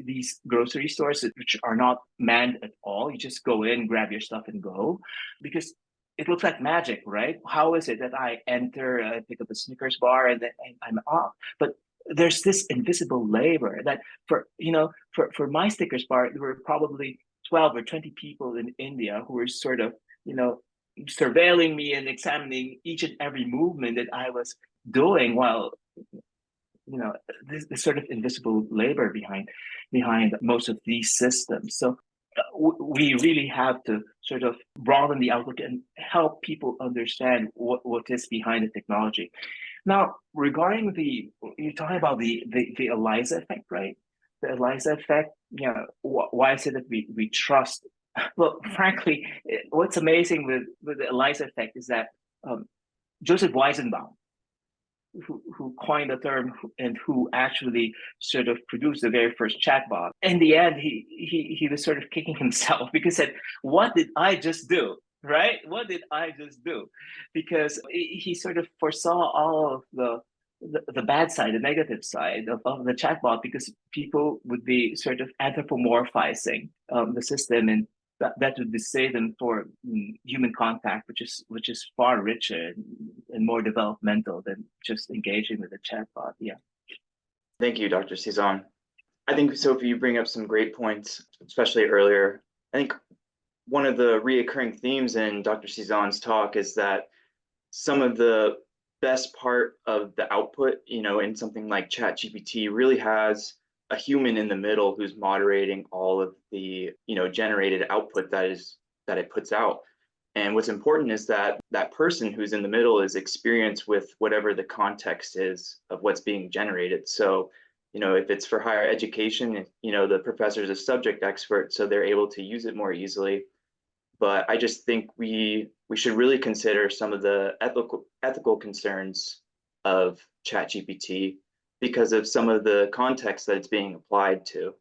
These grocery stores which are not manned at all. You just go in, grab your stuff and go, because it looks like magic, right? How is it that I enter, I pick up a Snickers bar and then I'm off? But there's this invisible labor that for my Snickers bar, there were probably 12 or 20 people in India who were sort of, surveilling me and examining each and every movement that I was doing, while, this sort of invisible labor behind most of these systems. So we really have to sort of broaden the outlook and help people understand what is behind the technology. Now, regarding you're talking about the ELIZA effect, right? The ELIZA effect, why is it that we trust? Well, frankly, what's amazing with the ELIZA effect is that Joseph Weizenbaum, who coined the term and who actually sort of produced the very first chatbot, in the end, he was sort of kicking himself because he said, what did I just do? Right? What did I just do? Because he sort of foresaw all of the bad side, the negative side of the chatbot, because people would be sort of anthropomorphizing the system, and that would dissuade them for human contact, which is far richer and more developmental than just engaging with a chatbot. Yeah. Thank you, Dr. Cizon. I think, Sophie, you bring up some great points, especially earlier. I think one of the reoccurring themes in Dr. Cizon's talk is that some of the best part of the output, in something like ChatGPT really has a human in the middle who's moderating all of the, generated output that it puts out. And what's important is that that person who's in the middle is experienced with whatever the context is of what's being generated. So, if it's for higher education, the professor's a subject expert, so they're able to use it more easily. But I just think we should really consider some of the ethical concerns of ChatGPT because of some of the context that it's being applied to.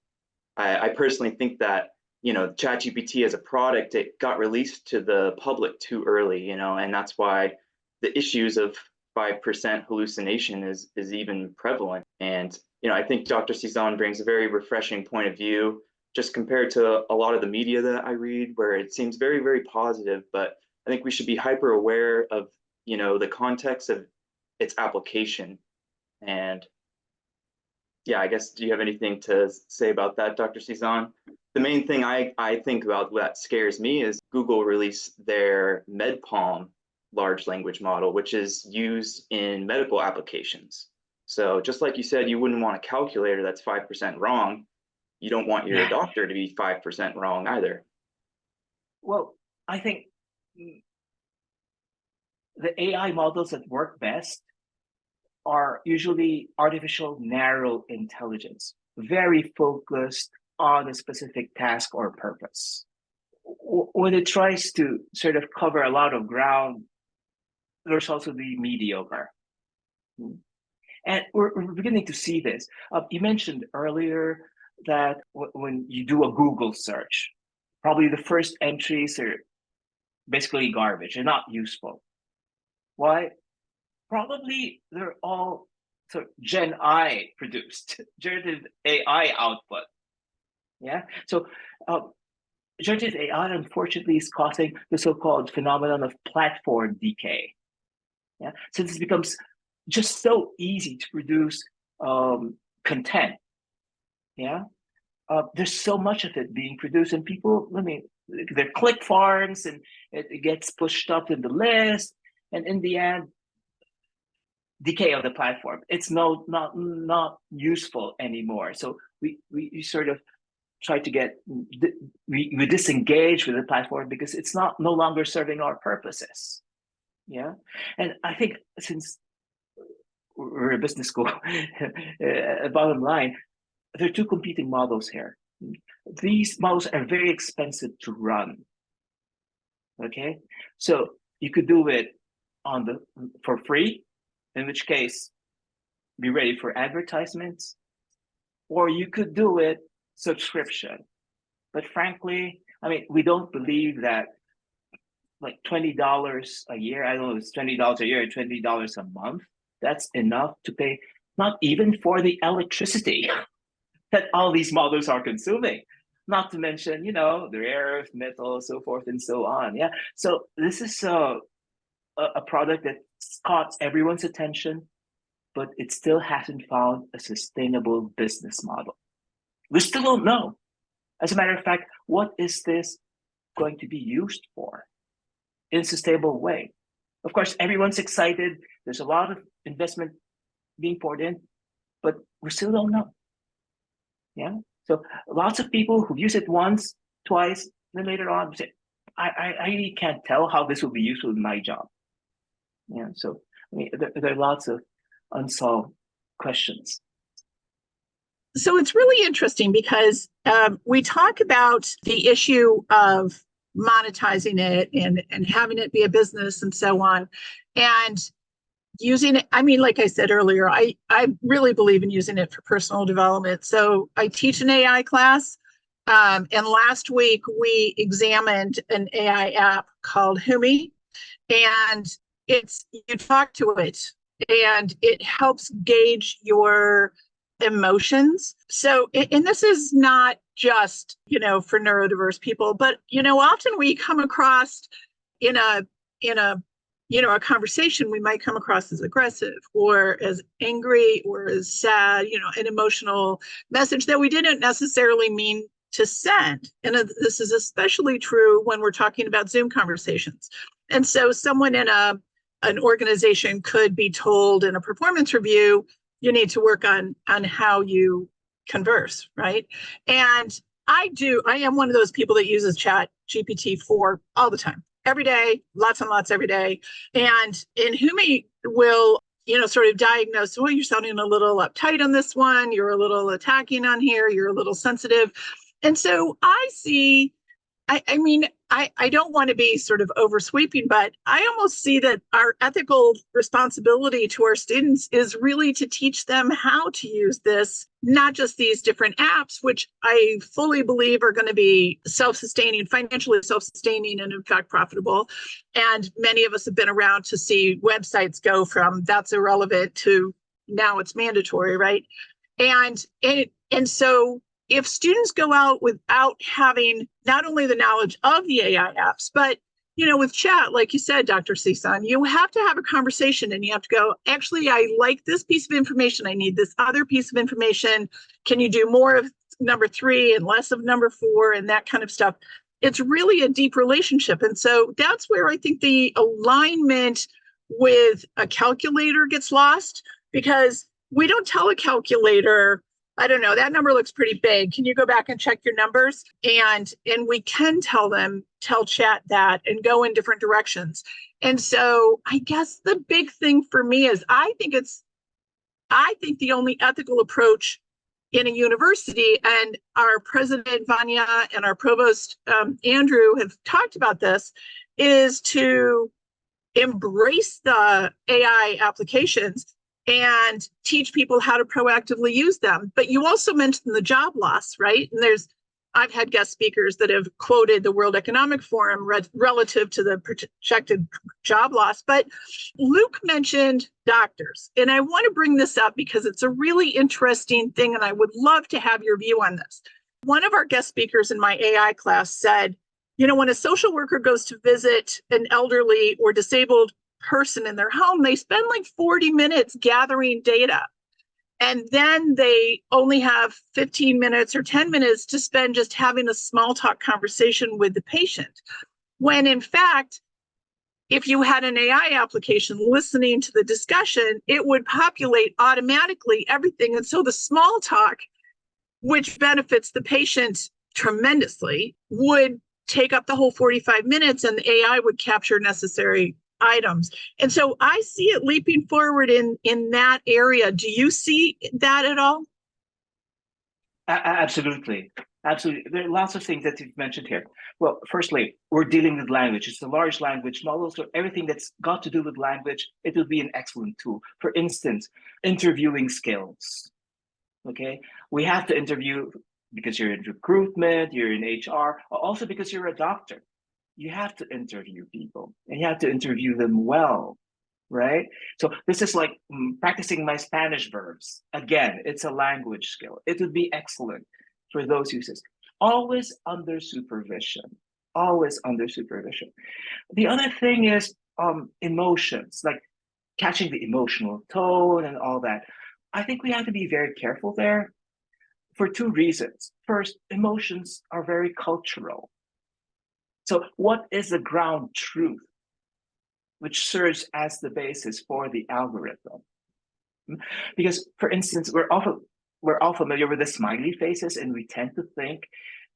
I personally think that, ChatGPT as a product, it got released to the public too early, and that's why the issues of 5% hallucination is even prevalent. And, I think Dr. Cizon brings a very refreshing point of view, just compared to a lot of the media that I read, where it seems very, very positive, but I think we should be hyper aware of, the context of its application. And yeah, I guess, do you have anything to say about that, Dr. Cizon? The main thing I think about that scares me is Google released their MedPalm large language model, which is used in medical applications. So just like you said, you wouldn't want a calculator that's 5% wrong. You don't want your doctor to be 5% wrong either. Well, I think the AI models that work best are usually artificial narrow intelligence, very focused on a specific task or purpose. When it tries to sort of cover a lot of ground, there's also the mediocre. And we're beginning to see this. You mentioned earlier that when you do a Google search, probably the first entries are basically garbage. They're not useful. Why? Probably they're all sort of Gen I produced, generative AI output. Yeah. So generative AI, unfortunately, is causing the so-called phenomenon of platform decay. Yeah. So this becomes just so easy to produce content. Yeah. There's so much of it being produced, and people, they're click farms, and it gets pushed up in the list, and in the end, decay of the platform. It's not useful anymore. So we sort of try to get we disengage with the platform because it's no longer serving our purposes. Yeah, and I think since we're a business school, bottom line, there are two competing models here. These models are very expensive to run. Okay, so you could do it for free, in which case be ready for advertisements, or you could do it subscription. But frankly, I mean, we don't believe that like $20 a year, I don't know, it's $20 a year or $20 a month, that's enough to pay not even for the electricity that all these models are consuming. Not to mention, the rare earth metals, so forth and so on. Yeah. So this is a product that caught everyone's attention, but it still hasn't found a sustainable business model. We still don't know. As a matter of fact, what is this going to be used for in a sustainable way? Of course, everyone's excited. There's a lot of investment being poured in, but we still don't know. Yeah. So lots of people who use it once, twice, then later on say, I really can't tell how this will be useful in my job. Yeah. So there are lots of unsolved questions. So it's really interesting because we talk about the issue of monetizing it and having it be a business and so on. And using it, I mean, like I said earlier, I really believe in using it for personal development. So I teach an AI class. And last week we examined an AI app called Humi. And you talk to it and it helps gauge your emotions. So, and this is not just, for neurodiverse people, but, often we come across in a conversation, we might come across as aggressive or as angry or as sad, an emotional message that we didn't necessarily mean to send. And this is especially true when we're talking about Zoom conversations. And so someone in an organization could be told in a performance review, you need to work on how you converse, right? And I am one of those people that uses ChatGPT 4 all the time, every day, lots and lots every day. And Humi will, sort of diagnose, well, you're sounding a little uptight on this one, you're a little attacking on here, you're a little sensitive. And so I see, I don't want to be sort of oversweeping, but I almost see that our ethical responsibility to our students is really to teach them how to use this, not just these different apps, which I fully believe are going to be self-sustaining, financially self-sustaining, and in fact profitable. And many of us have been around to see websites go from that's irrelevant to now it's mandatory, right? And so if students go out without having not only the knowledge of the AI apps, but, with chat, like you said, Dr. Cisan, you have to have a conversation and you have to go, actually, I like this piece of information. I need this other piece of information. Can you do more of number 3 and less of number 4 and that kind of stuff? It's really a deep relationship. And so that's where I think the alignment with a calculator gets lost, because we don't tell a calculator, I don't know, that number looks pretty big. Can you go back and check your numbers? And we can tell chat that and go in different directions. And so I guess the big thing for me is I think the only ethical approach in a university, and our president Vanya and our provost Andrew have talked about this, is to embrace the AI applications and teach people how to proactively use them. But you also mentioned the job loss, right? And I've had guest speakers that have quoted the World Economic Forum relative to the projected job loss. But Luke mentioned doctors, and I want to bring this up because it's a really interesting thing, and I would love to have your view on this. One of our guest speakers in my AI class said, when a social worker goes to visit an elderly or disabled person in their home, they spend like 40 minutes gathering data. And then they only have 15 minutes or 10 minutes to spend just having a small talk conversation with the patient. When in fact, if you had an AI application listening to the discussion, it would populate automatically everything. And so the small talk, which benefits the patient tremendously, would take up the whole 45 minutes, and the AI would capture necessary items. And so I see it leaping forward in that area. Do you see that at all? Absolutely. Absolutely. There are lots of things that you've mentioned here. Well, firstly, we're dealing with language. It's a large language model, so everything that's got to do with language, it will be an excellent tool. For instance, interviewing skills. Okay, we have to interview because you're in recruitment, you're in HR, also because you're a doctor. You have to interview people, and you have to interview them well, right? So this is like practicing my Spanish verbs. Again, it's a language skill. It would be excellent for those uses. Always under supervision. Always under supervision. The other thing is emotions, like catching the emotional tone and all that. I think we have to be very careful there for two reasons. First, emotions are very cultural. So what is the ground truth which serves as the basis for the algorithm? Because, for instance, we're all familiar with the smiley faces, and we tend to think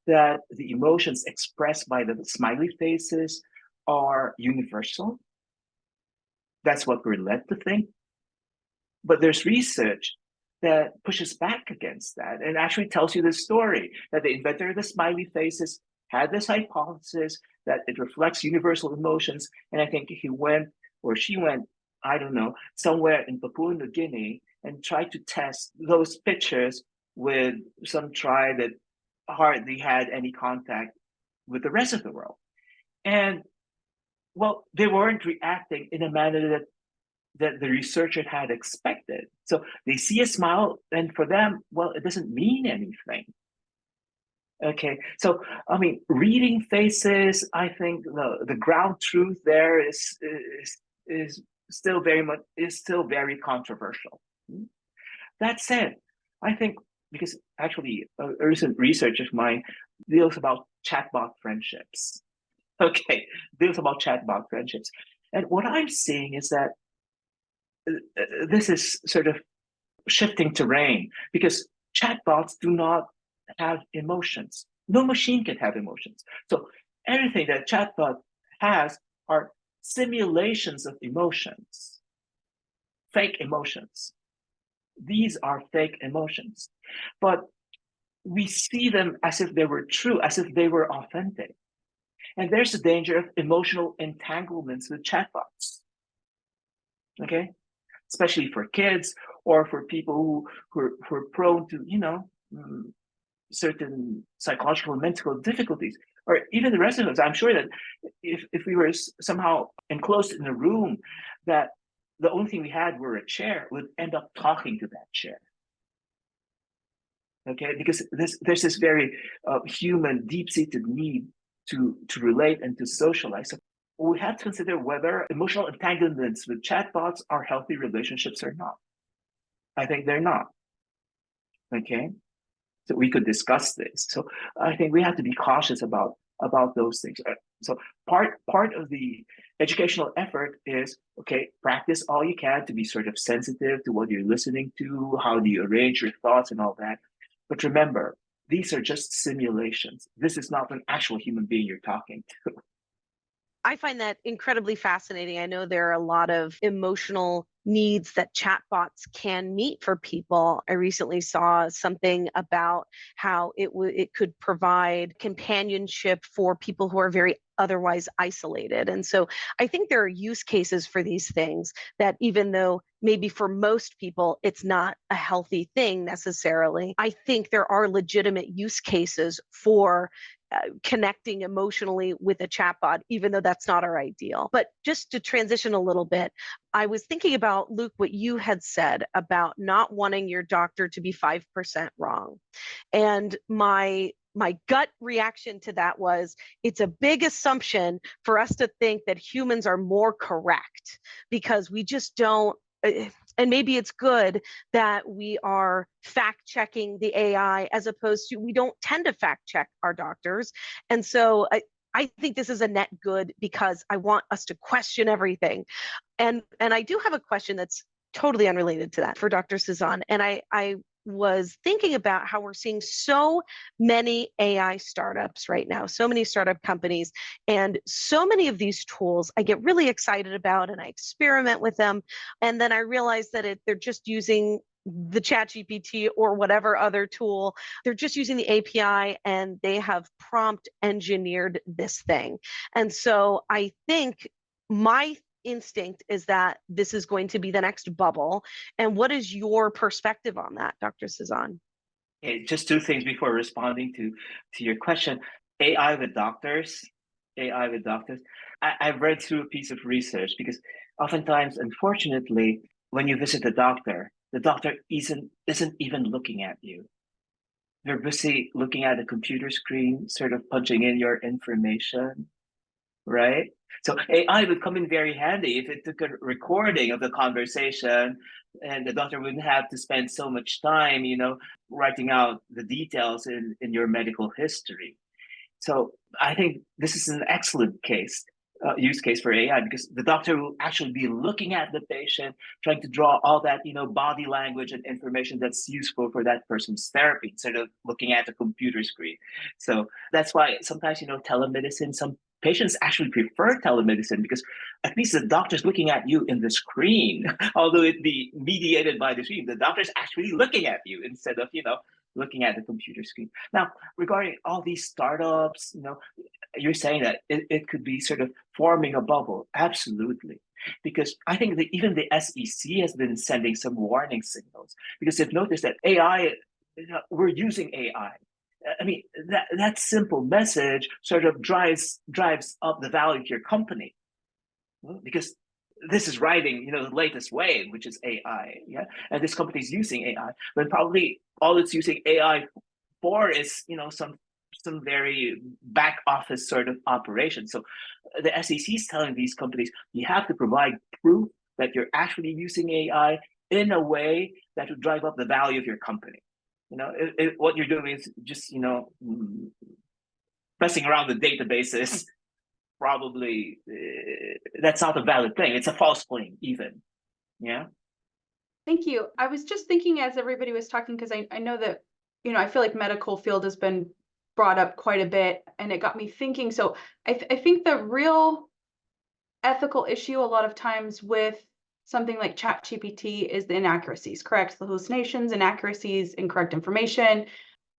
that the emotions expressed by the smiley faces are universal. That's what we're led to think. But there's research that pushes back against that and actually tells you the story that the inventor of the smiley faces had this hypothesis that it reflects universal emotions. And I think he went, or she went, I don't know, somewhere in Papua New Guinea and tried to test those pictures with some tribe that hardly had any contact with the rest of the world. And well, they weren't reacting in a manner that the researcher had expected. So they see a smile, and for them, well, it doesn't mean anything. Okay, so I mean, reading faces, I think the ground truth there is still very controversial. That said, I think because actually a recent research of mine deals about chatbot friendships. Okay, deals about chatbot friendships, and what I'm seeing is that this is sort of shifting terrain because chatbots do not have emotions. No machine can have emotions. So everything that chatbot has are simulations of emotions, fake emotions. These are fake emotions, but we see them as if they were true, as if they were authentic. And there's a danger of emotional entanglements with chatbots. Okay, especially for kids or for people who are prone to, certain psychological and mental difficulties, or even the rest of us. I'm sure that if we were somehow enclosed in a room that the only thing we had were a chair, would end up talking to that chair. Okay, because there's this very human, deep-seated need to relate and to socialize. So we have to consider whether emotional entanglements with chatbots are healthy relationships or not. I think they're not. Okay, so we could discuss this. So I think we have to be cautious about those things. So part of the educational effort is, okay, practice all you can to be sort of sensitive to what you're listening to. How do you arrange your thoughts and all that? But remember, these are just simulations. This is not an actual human being you're talking to. I find that incredibly fascinating. I know there are a lot of emotional needs that chatbots can meet for people. I recently saw something about how it could provide companionship for people who are very otherwise isolated. And so I think there are use cases for these things that, even though maybe for most people it's not a healthy thing necessarily, I think there are legitimate use cases for connecting emotionally with a chatbot, even though that's not our ideal. But just to transition a little bit, I was thinking about, Luke, what you had said about not wanting your doctor to be 5% wrong. And my gut reaction to that was, it's a big assumption for us to think that humans are more correct, because we just don't. And maybe it's good that we are fact checking the AI, as opposed to, we don't tend to fact check our doctors. And so I think this is a net good, because I want us to question everything. And I do have a question that's totally unrelated to that for Dr. Cizon. And I was thinking about how we're seeing so many AI startups right now, so many startup companies, and so many of these tools I get really excited about, and I experiment with them. And then I realize that they're just using the ChatGPT or whatever other tool. They're just using the API, and they have prompt engineered this thing. And so I think my instinct is that this is going to be the next bubble. And what is your perspective on that, Dr. Cizon? Okay, just two things before responding to your question. AI with doctors. I've read through a piece of research, because oftentimes, unfortunately, when you visit the doctor isn't even looking at you. They're busy looking at a computer screen, sort of punching in your information, right? So AI would come in very handy if it took a recording of the conversation, and the doctor wouldn't have to spend so much time, writing out the details in your medical history. So I think this is an excellent use case for AI, because the doctor will actually be looking at the patient, trying to draw all that, body language and information that's useful for that person's therapy, instead of looking at the computer screen. So that's why sometimes, telemedicine, some patients actually prefer telemedicine, because at least the doctor's looking at you in the screen, although it be mediated by the screen. The doctor's actually looking at you instead of, looking at the computer screen. Now, regarding all these startups, you're saying that it could be sort of forming a bubble. Absolutely. Because I think that even the SEC has been sending some warning signals, because they've noticed that AI, we're using AI. I mean, that simple message sort of drives up the value of your company, because this is riding, the latest wave, which is AI. Yeah, and this company is using AI, but probably all it's using AI for is, some very back office sort of operation. So the SEC is telling these companies, you have to provide proof that you're actually using AI in a way that would drive up the value of your company. What you're doing is just, messing around the databases. Probably that's not a valid thing. It's a false claim, even. Yeah. Thank you. I was just thinking as everybody was talking, because I know that, I feel like medical field has been brought up quite a bit, and it got me thinking. So I think the real ethical issue a lot of times with something like ChatGPT is the inaccuracies, correct? The hallucinations, inaccuracies, incorrect information,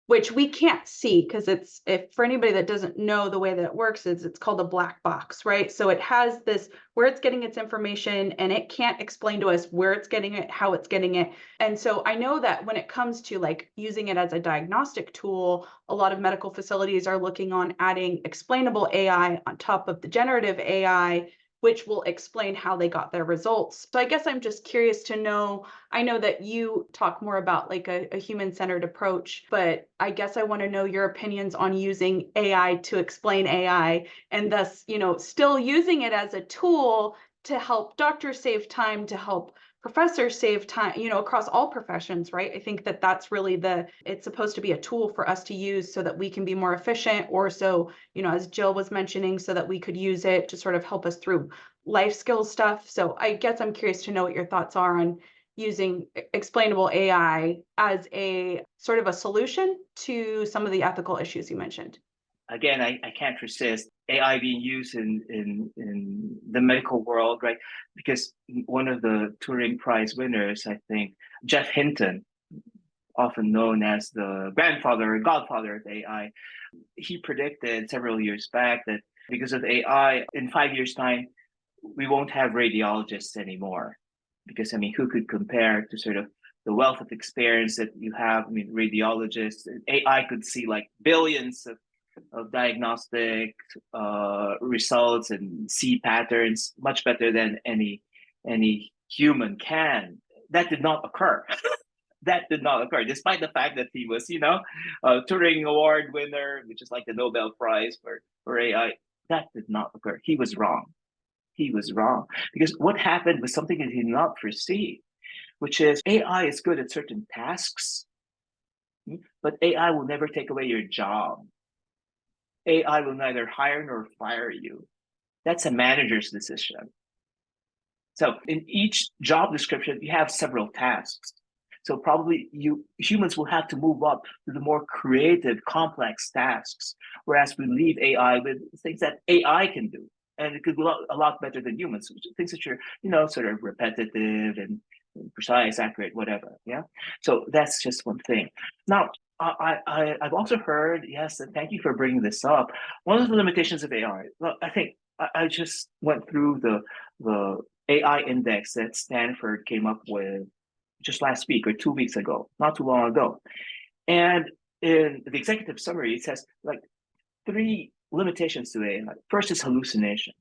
which we can't see, because if for anybody that doesn't know the way that it works, is it's called a black box, right? So it has this, where it's getting its information, and it can't explain to us where it's getting it, how it's getting it. And so I know that when it comes to like using it as a diagnostic tool, a lot of medical facilities are looking on adding explainable AI on top of the generative AI, which will explain how they got their results. So I guess I'm just curious to know, I know that you talk more about like a human-centered approach, but I guess I want to know your opinions on using AI to explain AI, and thus, still using it as a tool to help doctors save time, to help professors save time, across all professions, right? I think that that's really it's supposed to be a tool for us to use so that we can be more efficient, or so, as Jill was mentioning, so that we could use it to sort of help us through life skills stuff. So I guess I'm curious to know what your thoughts are on using explainable AI as a sort of a solution to some of the ethical issues you mentioned? Again, I can't resist AI being used in the medical world, right? Because one of the Turing Prize winners, I think, Jeff Hinton, often known as the grandfather or godfather of AI, he predicted several years back that because of AI, in 5 years' time, we won't have radiologists anymore. Because, I mean, who could compare to sort of the wealth of experience that you have? I mean, radiologists, AI could see like billions of diagnostic results and see patterns much better than any human can. That did not occur. That did not occur, despite the fact that he was, a Turing Award winner, which is like the Nobel Prize for AI. That did not occur. He was wrong. He was wrong. Because what happened was something that he did not foresee, which is AI is good at certain tasks, but AI will never take away your job. AI will neither hire nor fire you. That's a manager's decision. So in each job description, you have several tasks. So probably humans will have to move up to the more creative, complex tasks, whereas we leave AI with things that AI can do. And it could do a lot better than humans, things that are, sort of repetitive and precise, accurate, whatever. Yeah. So that's just one thing. Now, I've also heard, yes, and thank you for bringing this up. One of the limitations of AI, well, I think I just went through the AI index that Stanford came up with just last week or 2 weeks ago, not too long ago. And in the executive summary, it says like 3 limitations to AI. First is hallucination.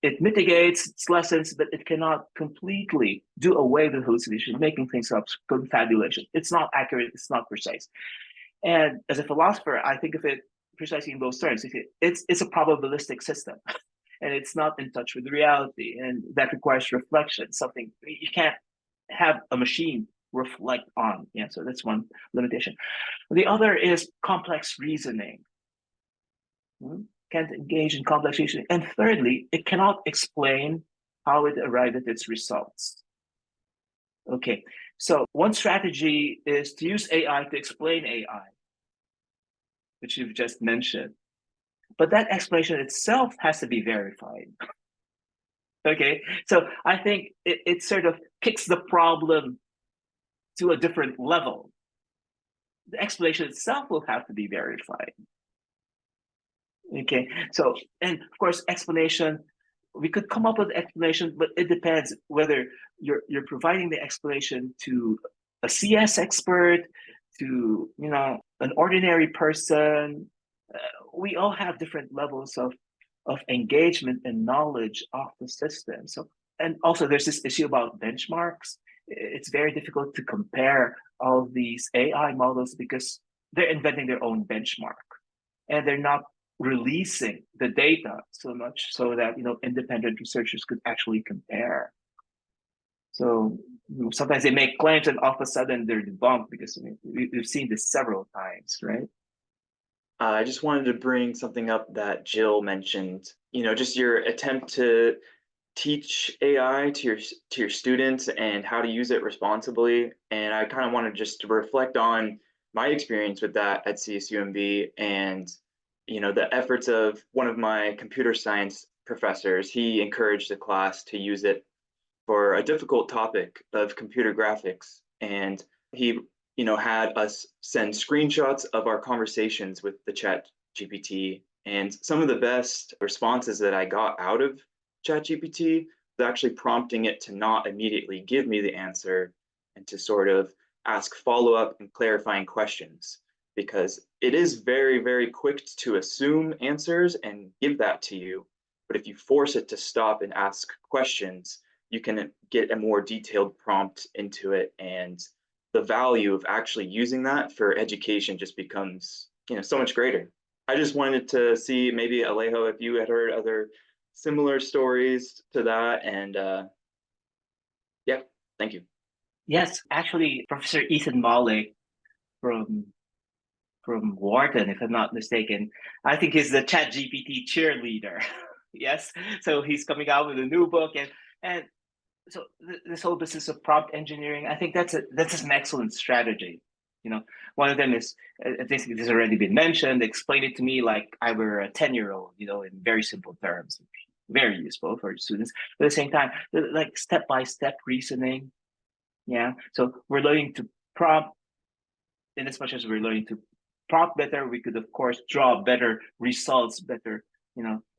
It mitigates, it's lessons, but it cannot completely do away with hallucination, making things up, confabulation. It's not accurate, it's not precise. And as a philosopher, I think of it precisely in those terms. It's a probabilistic system. And it's not in touch with reality, and that requires reflection, something you can't have a machine reflect on. Yeah, so that's one limitation. The other is complex reasoning. Can't engage in complex reasoning. And thirdly, it cannot explain how it arrived at its results. Okay, so one strategy is to use AI to explain AI, which you've just mentioned. But that explanation itself has to be verified. Okay, so I think it sort of kicks the problem to a different level. The explanation itself will have to be verified. Okay, so, and of course, explanation, we could come up with explanation, but it depends whether you're providing the explanation to a CS expert, to an ordinary person. We all have different levels of engagement and knowledge of the system. So, and also there's this issue about benchmarks. It's very difficult to compare all these AI models because they're inventing their own benchmark, and they're not releasing the data so much so that independent researchers could actually compare. So sometimes they make claims and all of a sudden they're debunked because we've seen this several times, right? I just wanted to bring something up that Jill mentioned, just your attempt to teach AI to your students and how to use it responsibly. And I kind of wanted just to reflect on my experience with that at CSUMB and, the efforts of one of my computer science professors. He encouraged the class to use it for a difficult topic of computer graphics. And he had us send screenshots of our conversations with the ChatGPT, and some of the best responses that I got out of ChatGPT was actually prompting it to not immediately give me the answer and to sort of ask follow-up and clarifying questions, because it is very, very quick to assume answers and give that to you. But if you force it to stop and ask questions, you can get a more detailed prompt into it, and the value of actually using that for education just becomes, so much greater. I just wanted to see maybe Alejo, if you had heard other similar stories to that, and yeah, thank you. Yes, actually, Professor Ethan Mollick from Wharton, if I'm not mistaken, I think he's the ChatGPT cheerleader. Yes, so he's coming out with a new book, and so this whole business of prompt engineering, I think that's an excellent strategy. One of them is, I think this has already been mentioned, explain it to me like I were a 10-year-old, in very simple terms. Very useful for students. But at the same time, like step-by-step reasoning. Yeah. So we're learning to prompt, in as much as we're learning to prompt better, we could of course draw better results, better,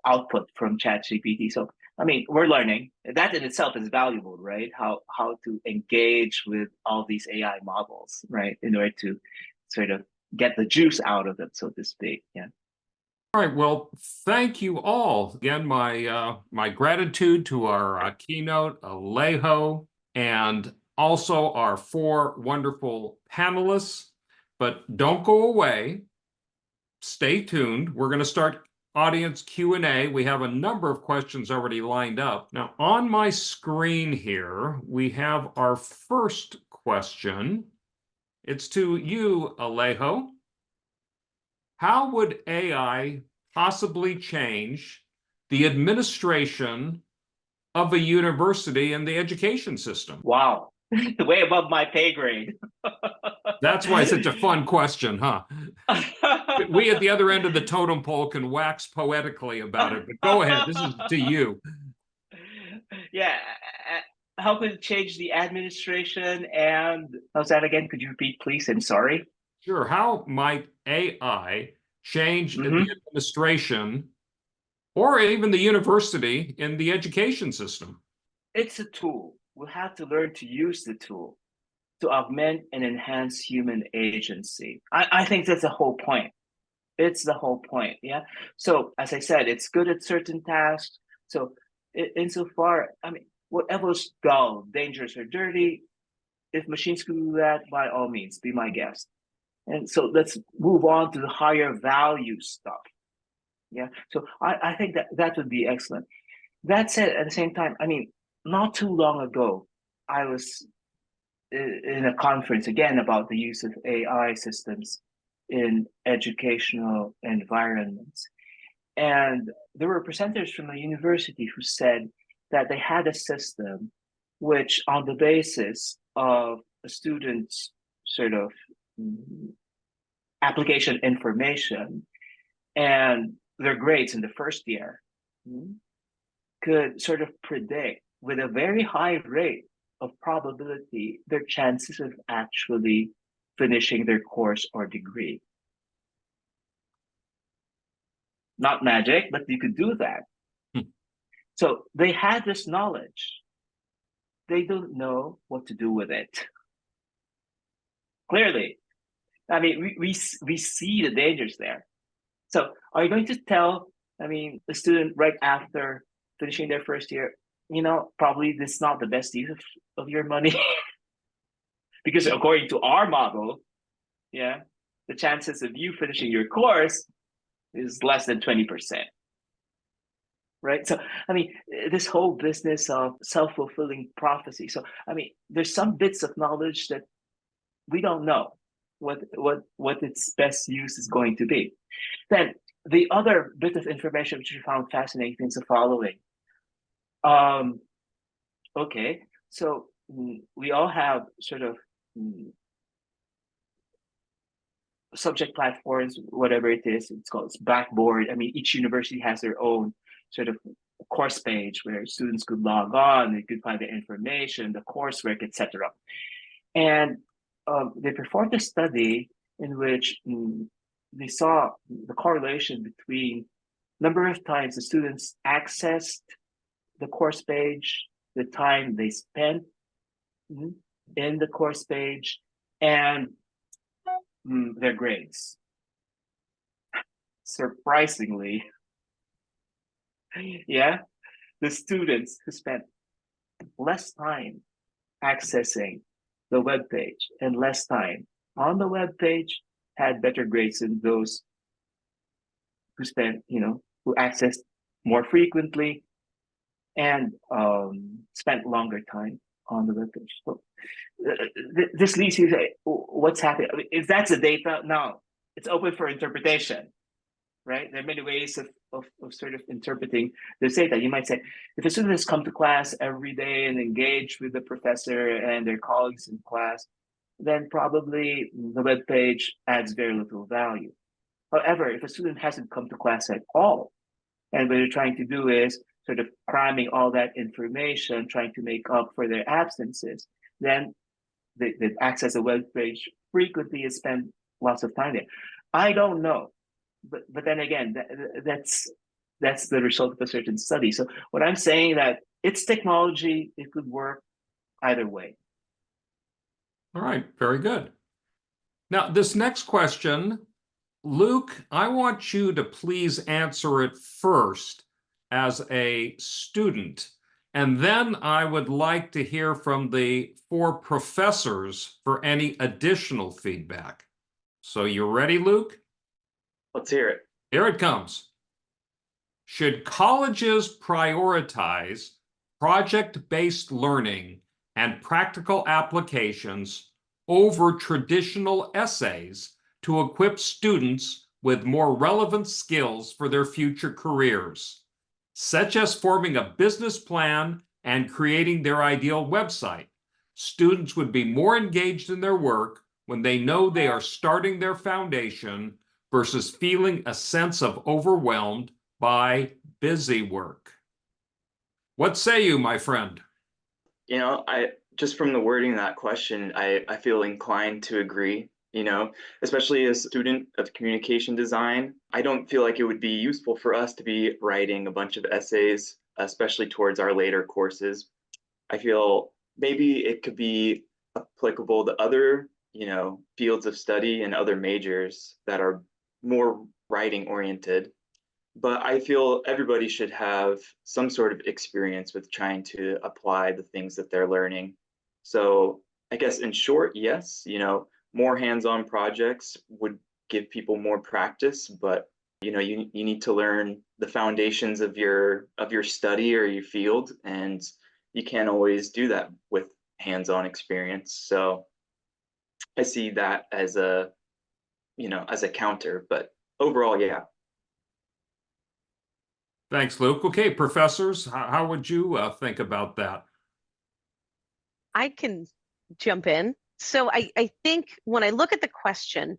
output from ChatGPT. So I mean, we're learning. That in itself is valuable, right? How to engage with all these AI models, right? In order to sort of get the juice out of them, so to speak. Yeah. All right. Well, thank you all. Again, my gratitude to our keynote, Alejo, and also our 4 wonderful panelists. But don't go away. Stay tuned. We're going to start audience Q&A. We have a number of questions already lined up. Now, on my screen here, we have our first question. It's to you, Alejo. How would AI possibly change the administration of a university and the education system? Wow. Way above my pay grade. That's why it's such a fun question, huh? We at the other end of the totem pole can wax poetically about it, but go ahead. This is to you. Yeah. How could it change the administration and how's that again? Could you repeat, please? I'm sorry. Sure. How might AI change the administration or even the university in the education system? It's a tool. We'll have to learn to use the tool to augment and enhance human agency. I think that's the whole point. It's the whole point. Yeah. So as I said, it's good at certain tasks. So insofar, I mean, whatever's dull, dangerous, or dirty, if machines can do that, by all means, be my guest. And so let's move on to the higher value stuff. Yeah. So I think that would be excellent. That said, at the same time, I mean, not too long ago, I was in a conference again about the use of AI systems in educational environments. And there were presenters from a university who said that they had a system which, on the basis of a student's sort of application information and their grades in the first year, could sort of predict with a very high rate of probability their chances of actually finishing their course or degree. Not magic, but you could do that. So they had this knowledge. They don't know what to do with it. Clearly. I mean, we see the dangers there. So are you going to tell, I mean, the student right after finishing their first year, probably this is not the best use of your money? Because according to our model, yeah, the chances of you finishing your course is less than 20%. Right? So, I mean, this whole business of self-fulfilling prophecy. So, I mean, there's some bits of knowledge that we don't know what its best use is going to be. Then the other bit of information which we found fascinating is the following. Okay, so we all have sort of subject platforms, whatever it is, it's Blackboard. I mean, each university has their own sort of course page where students could log on, they could find the information, the coursework, etc. And they performed a study in which they saw the correlation between number of times the students accessed the course page, the time they spent in the course page, and their grades. Surprisingly, yeah, the students who spent less time accessing the web page and less time on the web page had better grades than those who spent, who accessed more frequently and spent longer time on the web page. So this leads you to say, what's happening? I mean, if that's the data, now it's open for interpretation, right? There are many ways of of sort of interpreting the data. You might say, if a student has come to class every day and engaged with the professor and their colleagues in class, then probably the web page adds very little value. However, if a student hasn't come to class at all, and what you're trying to do is sort of cramming all that information, trying to make up for their absences, then they access a web page frequently and spend lots of time there. I don't know, but then again, that's the result of a certain study. So what I'm saying that it's technology, it could work either way. All right, very good. Now, this next question, Luke, I want you to please answer it first as a student, and then I would like to hear from the 4 professors for any additional feedback. So you ready, Luke? Let's hear it. Here it comes. Should colleges prioritize project-based learning and practical applications over traditional essays to equip students with more relevant skills for their future careers, such as forming a business plan and creating their ideal website? Students would be more engaged in their work when they know they are starting their foundation versus feeling a sense of overwhelmed by busy work. What say you, my friend? You know, I just from the wording of that question, I feel inclined to agree, you know, especially as a student of communication design. I don't feel like it would be useful for us to be writing a bunch of essays, especially towards our later courses. I feel maybe it could be applicable to other, you know, fields of study and other majors that are more writing oriented. But I feel everybody should have some sort of experience with trying to apply the things that they're learning. So I guess in short, yes, you know, more hands-on projects would give people more practice, but you know, you need to learn the foundations of your study or your field, and you can't always do that with hands-on experience. So I see that as a, you know, as a counter, but overall, yeah. Thanks, Luke. Okay, professors, how would you think about that? I can jump in. So I think when I look at the question,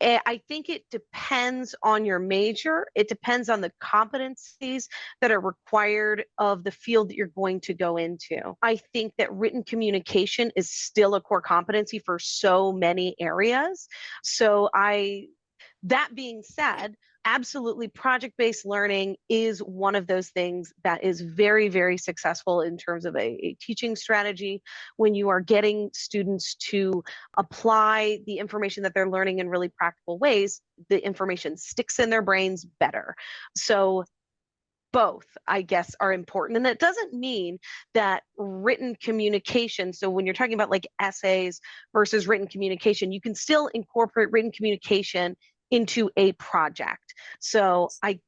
I think it depends on your major. It depends on the competencies that are required of the field that you're going to go into. I think that written communication is still a core competency for so many areas. So that being said, absolutely, project-based learning is one of those things that is very, very successful in terms of a teaching strategy when you are getting students to apply the information that they're learning in really practical ways. The information sticks in their brains better. So both, I guess, are important. And that doesn't mean that written communication, so when you're talking about like essays versus written communication, you can still incorporate written communication into a project. So I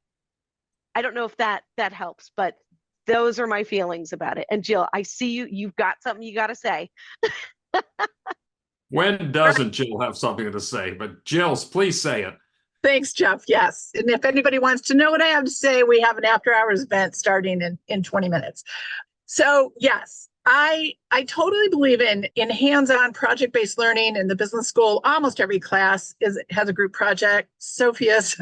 don't know if that helps, but those are my feelings about it. And Jill, I see you've got something you got to say. When doesn't Jill have something to say? But Jill, please say it. Thanks, Jeff. Yes. And if anybody wants to know what I have to say, we have an after hours event starting in 20 minutes. So yes, I totally believe in hands-on project-based learning in the business school. Almost every class has a group project. Sophia's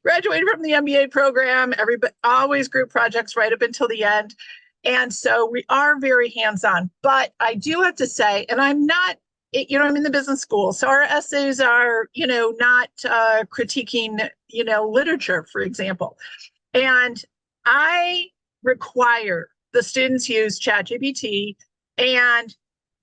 graduated from the MBA program. Everybody always group projects right up until the end. And so we are very hands-on. But I do have to say, and I'm not, you know, I'm in the business school, so our essays are, you know, not critiquing, you know, literature, for example. And I require the students use ChatGPT and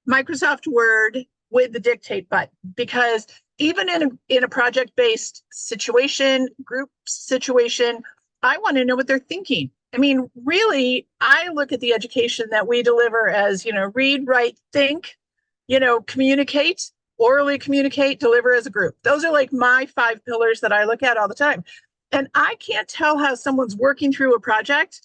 Microsoft Word with the dictate button, because even in a project-based situation, group situation, I want to know what they're thinking. I mean, really, I look at the education that we deliver as, you know, read, write, think, you know, communicate, orally communicate, deliver as a group. Those are like my 5 pillars that I look at all the time. And I can't tell how someone's working through a project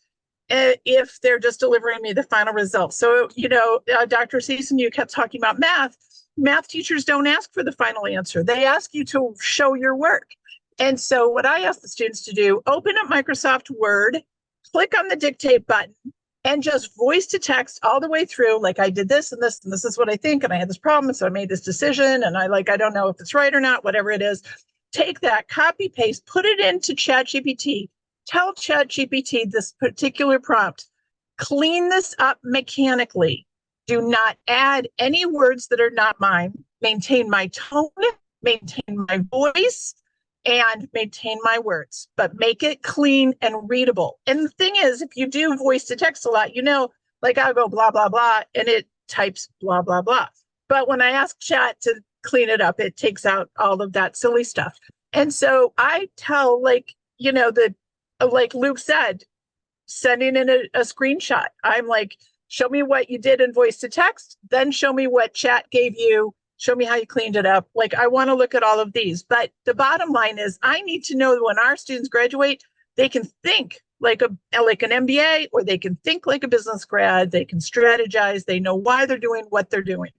if they're just delivering me the final result. So, you know, Dr. Season, you kept talking about math. Math teachers don't ask for the final answer. They ask you to show your work. And so what I ask the students to do, open up Microsoft Word, click on the dictate button, and just voice to text all the way through, like I did this and this, and this is what I think, and I had this problem, so I made this decision, and I don't know if it's right or not, whatever it is. Take that, copy, paste, put it into ChatGPT. Tell ChatGPT this particular prompt. Clean this up mechanically. Do not add any words that are not mine. Maintain my tone, maintain my voice, and maintain my words, but make it clean and readable. And the thing is, if you do voice to text a lot, like I'll go blah, blah, blah, and it types blah, blah, blah. But when I ask chat to clean it up, it takes out all of that silly stuff. And so I tell, like Luke said, sending in a screenshot. I'm like, show me what you did in voice to text, then show me what chat gave you, show me how you cleaned it up. Like, I want to look at all of these. But the bottom line is, I need to know that when our students graduate, they can think like an MBA, or they can think like a business grad, they can strategize, they know why they're doing what they're doing.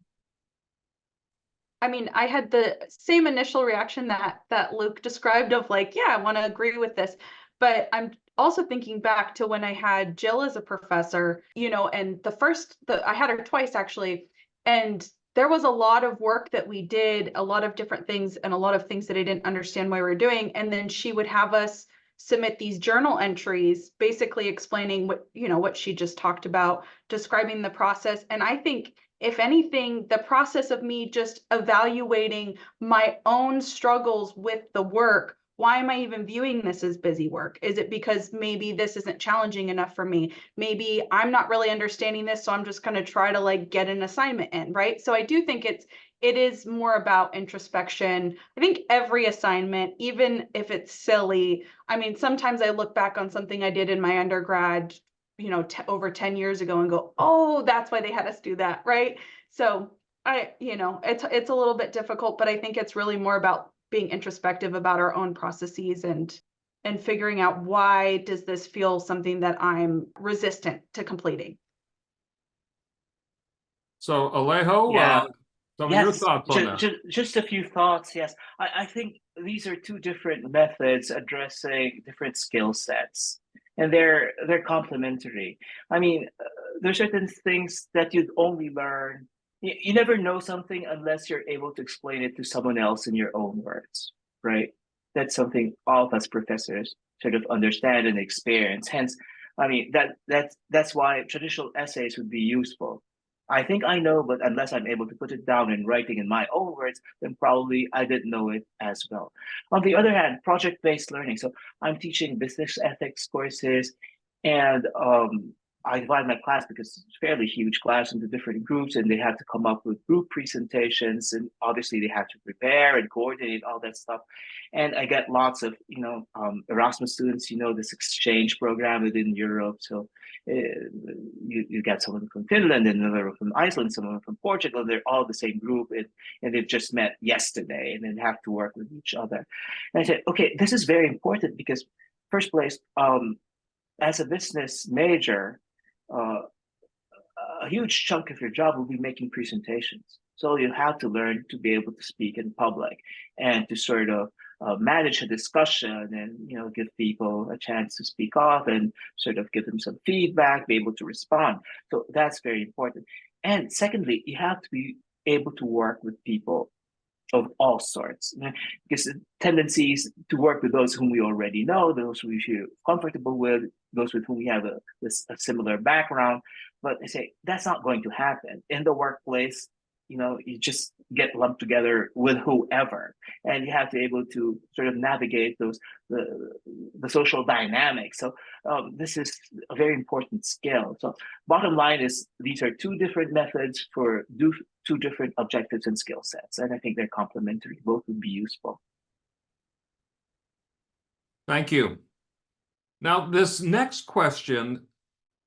I mean, I had the same initial reaction that Luke described of like, yeah, I want to agree with this. But I'm also thinking back to when I had Jill as a professor, and I had her twice actually. And there was a lot of work that we did, a lot of different things, and a lot of things that I didn't understand why we were doing. And then she would have us submit these journal entries, basically explaining what she just talked about, describing the process. And I think, if anything, the process of me just evaluating my own struggles with the work. Why am I even viewing this as busy work? Is it because maybe this isn't challenging enough for me? Maybe I'm not really understanding this, so I'm just going to try to like get an assignment in, right? So I do think it is more about introspection. I think every assignment, even if it's silly, I mean, sometimes I look back on something I did in my undergrad, over 10 years ago and go, oh, that's why they had us do that, right? So it's a little bit difficult, but I think it's really more about being introspective about our own processes and figuring out, why does this feel something that I'm resistant to completing? So Alejo, Yeah. some of your thoughts on that. Just a few thoughts. Yes, I think these are two different methods addressing different skill sets, and they're complementary. I mean, there's certain things that you'd only learn. You never know something unless you're able to explain it to someone else in your own words, right? That's something all of us professors sort of understand and experience. Hence, I mean, that's why traditional essays would be useful. I think I know, but unless I'm able to put it down in writing in my own words, then probably I didn't know it as well. On the other hand, project-based learning. So I'm teaching business ethics courses, and I divide my class, because it's a fairly huge class, into different groups, and they have to come up with group presentations, and obviously they have to prepare and coordinate all that stuff. And I get lots of Erasmus students, this exchange program within Europe. So you get someone from Finland, and another from Iceland, someone from Portugal. They're all the same group, and they've just met yesterday, and then have to work with each other. And I said, okay, this is very important, because first place, as a business major, a huge chunk of your job will be making presentations. So you have to learn to be able to speak in public, and to sort of manage a discussion, and give people a chance to speak off, and sort of give them some feedback, be able to respond. So that's very important. And secondly, you have to be able to work with people of all sorts, because the tendency is to work with those whom we already know, those who we feel comfortable with, those with whom we have a similar background. But I say that's not going to happen in the workplace. You just get lumped together with whoever, and you have to be able to sort of navigate the social dynamics. So this is a very important skill. So bottom line is, these are two different methods for two different objectives and skill sets, and I think they're complementary. Both would be useful. Thank you. Now, this next question,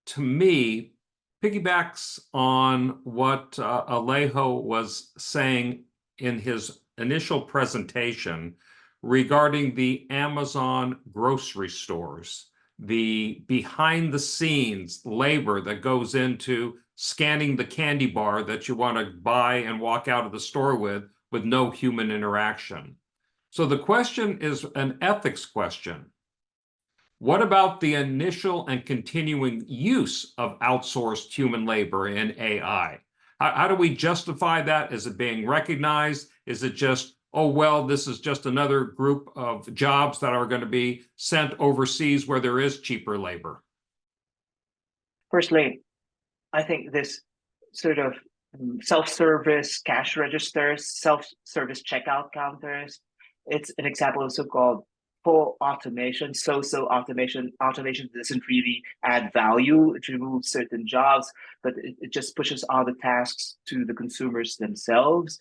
to me, piggybacks on what Alejo was saying in his initial presentation regarding the Amazon grocery stores, the behind the scenes labor that goes into scanning the candy bar that you want to buy and walk out of the store with no human interaction. So the question is an ethics question. What about the initial and continuing use of outsourced human labor in AI? How do we justify that? Is it being recognized? Is it just, oh, well, this is just another group of jobs that are going to be sent overseas where there is cheaper labor? Firstly, I think this sort of self-service cash registers, self-service checkout counters, it's an example of so-called full automation. So automation doesn't really add value. It removes certain jobs, but it just pushes all the tasks to the consumers themselves.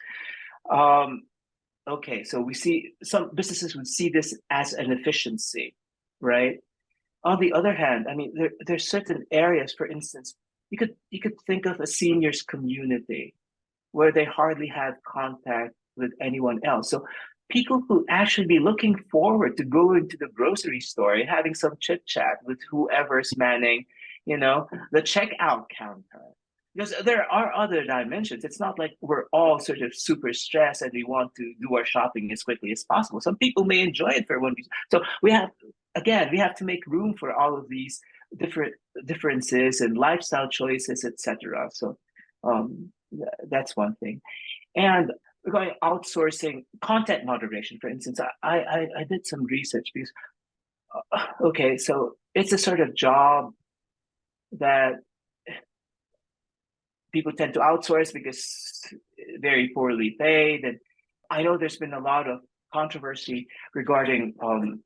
Okay, so we see some businesses would see this as an efficiency, right? On the other hand, I mean, there's certain areas, for instance, you could think of a seniors community where they hardly have contact with anyone else. So people who actually be looking forward to going to the grocery store and having some chit chat with whoever's manning, the checkout counter. Because there are other dimensions. It's not like we're all sort of super stressed and we want to do our shopping as quickly as possible. Some people may enjoy it for one reason. So we have to make room for all of these differences and lifestyle choices, etc. So that's one thing. And regarding outsourcing content moderation, for instance, I did some research because, okay, so it's a sort of job that people tend to outsource because very poorly paid. And I know there's been a lot of controversy regarding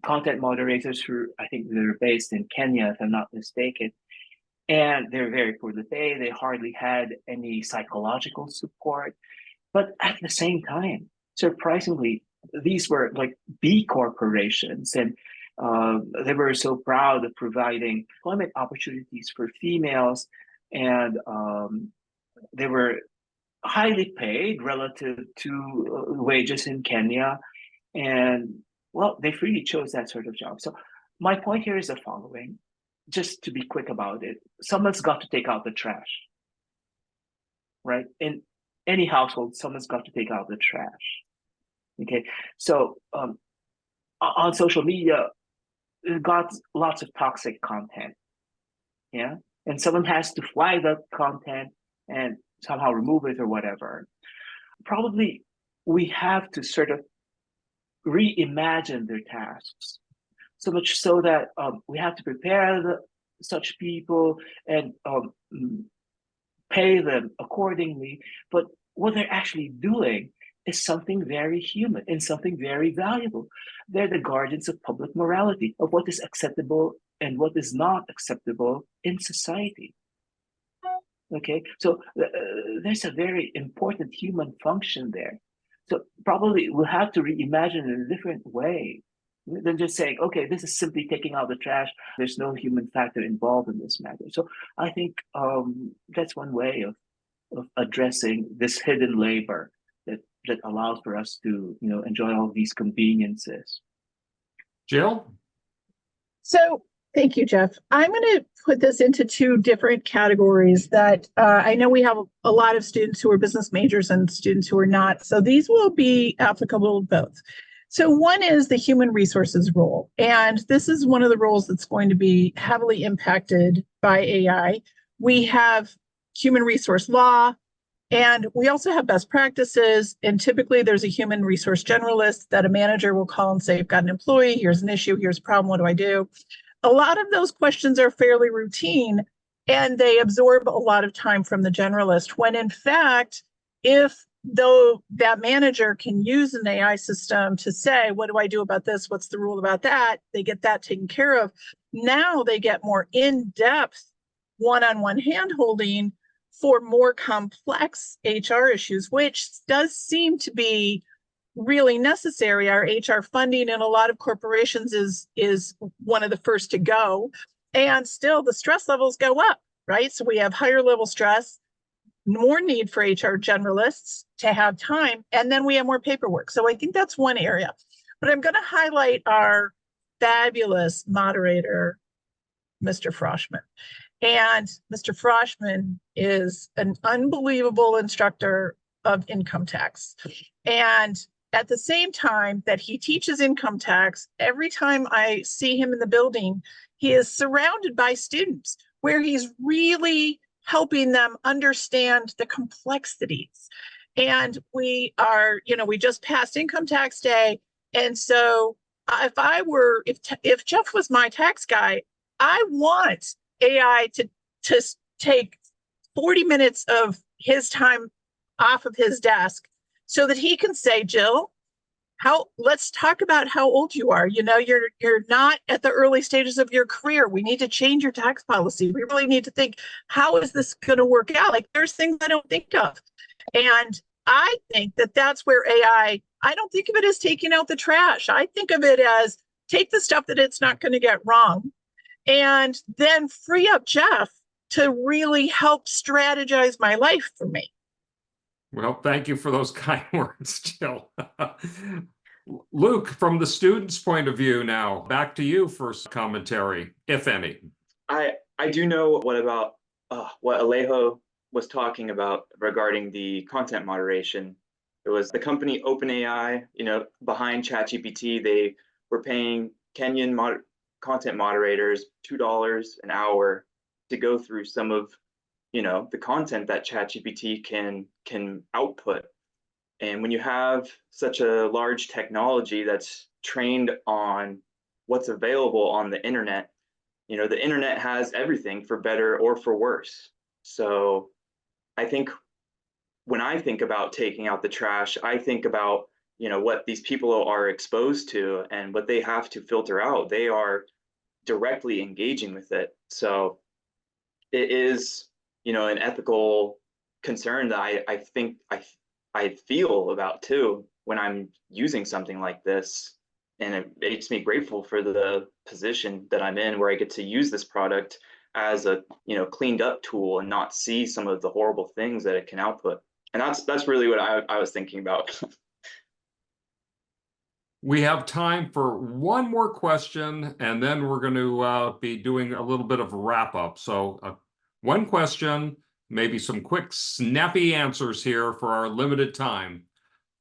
content moderators who I think they're based in Kenya, if I'm not mistaken. And they're very poorly paid. They hardly had any psychological support. But at the same time, surprisingly, these were like B corporations, and they were so proud of providing employment opportunities for females, and they were highly paid relative to wages in Kenya. And well, they freely chose that sort of job. So my point here is the following, just to be quick about it. Someone's got to take out the trash, right? In any household, someone's got to take out the trash. Okay, so on social media, it got lots of toxic content, yeah? And someone has to flag that content and somehow remove it or whatever. Probably we have to sort of reimagine their tasks, so much so that we have to prepare such people and pay them accordingly. But what they're actually doing is something very human and something very valuable. They're the guardians of public morality, of what is acceptable and what is not acceptable in society. Okay, so there's a very important human function there. So probably we'll have to reimagine it in a different way than just saying, okay, this is simply taking out the trash. There's no human factor involved in this matter. So I think that's one way of addressing this hidden labor that allows for us to enjoy all these conveniences. Jill? So thank you, Jeff. I'm going to put this into two different categories that I know we have a lot of students who are business majors and students who are not. So these will be applicable to both. So one is the human resources role. And this is one of the roles that's going to be heavily impacted by AI. We have human resource law, and we also have best practices. And typically there's a human resource generalist that a manager will call and say, I've got an employee, here's an issue, here's a problem, what do I do? A lot of those questions are fairly routine, and they absorb a lot of time from the generalist, when in fact, though that manager can use an AI system to say, what do I do about this? What's the rule about that? They get that taken care of. Now they get more in-depth one-on-one hand-holding for more complex HR issues, which does seem to be really necessary. Our HR funding in a lot of corporations is one of the first to go, and still the stress levels go up, right? So we have higher level stress, more need for HR generalists to have time, and then we have more paperwork. So I think that's one area. But I'm going to highlight our fabulous moderator, Mr. Froshman. And Mr. Froshman is an unbelievable instructor of income tax. And at the same time that he teaches income tax, every time I see him in the building, he is surrounded by students where he's really helping them understand the complexities. And we are, we just passed income tax day. And so if Jeff was my tax guy, I want AI to take 40 minutes of his time off of his desk so that he can say, Jill, let's talk about how old you are. You're not at the early stages of your career. We need to change your tax policy. We really need to think, how is this going to work out? Like, there's things I don't think of. And I think that that's where AI, I don't think of it as taking out the trash. I think of it as take the stuff that it's not going to get wrong and then free up Jeff to really help strategize my life for me. Well, thank you for those kind words, Jill. Luke, from the student's point of view now, back to you for commentary, if any. I do know what Alejo was talking about regarding the content moderation. It was the company OpenAI, behind ChatGPT, they were paying Kenyan content moderators $2 an hour to go through some of the content that ChatGPT can output. And when you have such a large technology that's trained on what's available on the internet, the internet has everything for better or for worse. So I think when I think about taking out the trash, I think about what these people are exposed to and what they have to filter out. They are directly engaging with it. So it is an ethical concern that I think I feel about too when I'm using something like this. And it makes me grateful for the position that I'm in, where I get to use this product as a cleaned up tool and not see some of the horrible things that it can output. And that's really what I was thinking about. We have time for one more question, and then we're going to be doing a little bit of wrap up. So one question, maybe some quick, snappy answers here for our limited time.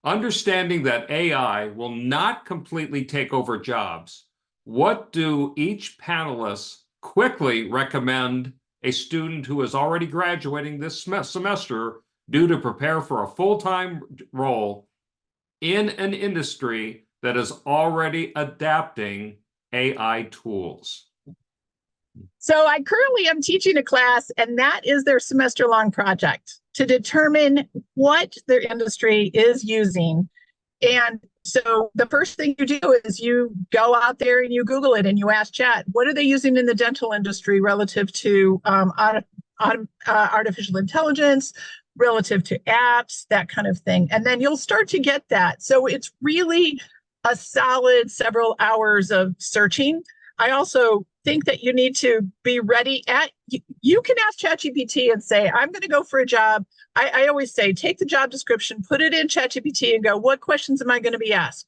Understanding that AI will not completely take over jobs, what do each panelist quickly recommend a student who is already graduating this semester do to prepare for a full-time role in an industry that is already adapting AI tools? So I currently am teaching a class, and that is their semester-long project to determine what their industry is using. And so the first thing you do is you go out there and you Google it and you ask Chat, what are they using in the dental industry relative to artificial intelligence, relative to apps, that kind of thing. And then you'll start to get that. So it's really a solid several hours of searching. I also think that you need to be ready you can ask ChatGPT and say, I'm going to go for a job. I always say, take the job description, put it in ChatGPT and go, what questions am I going to be asked?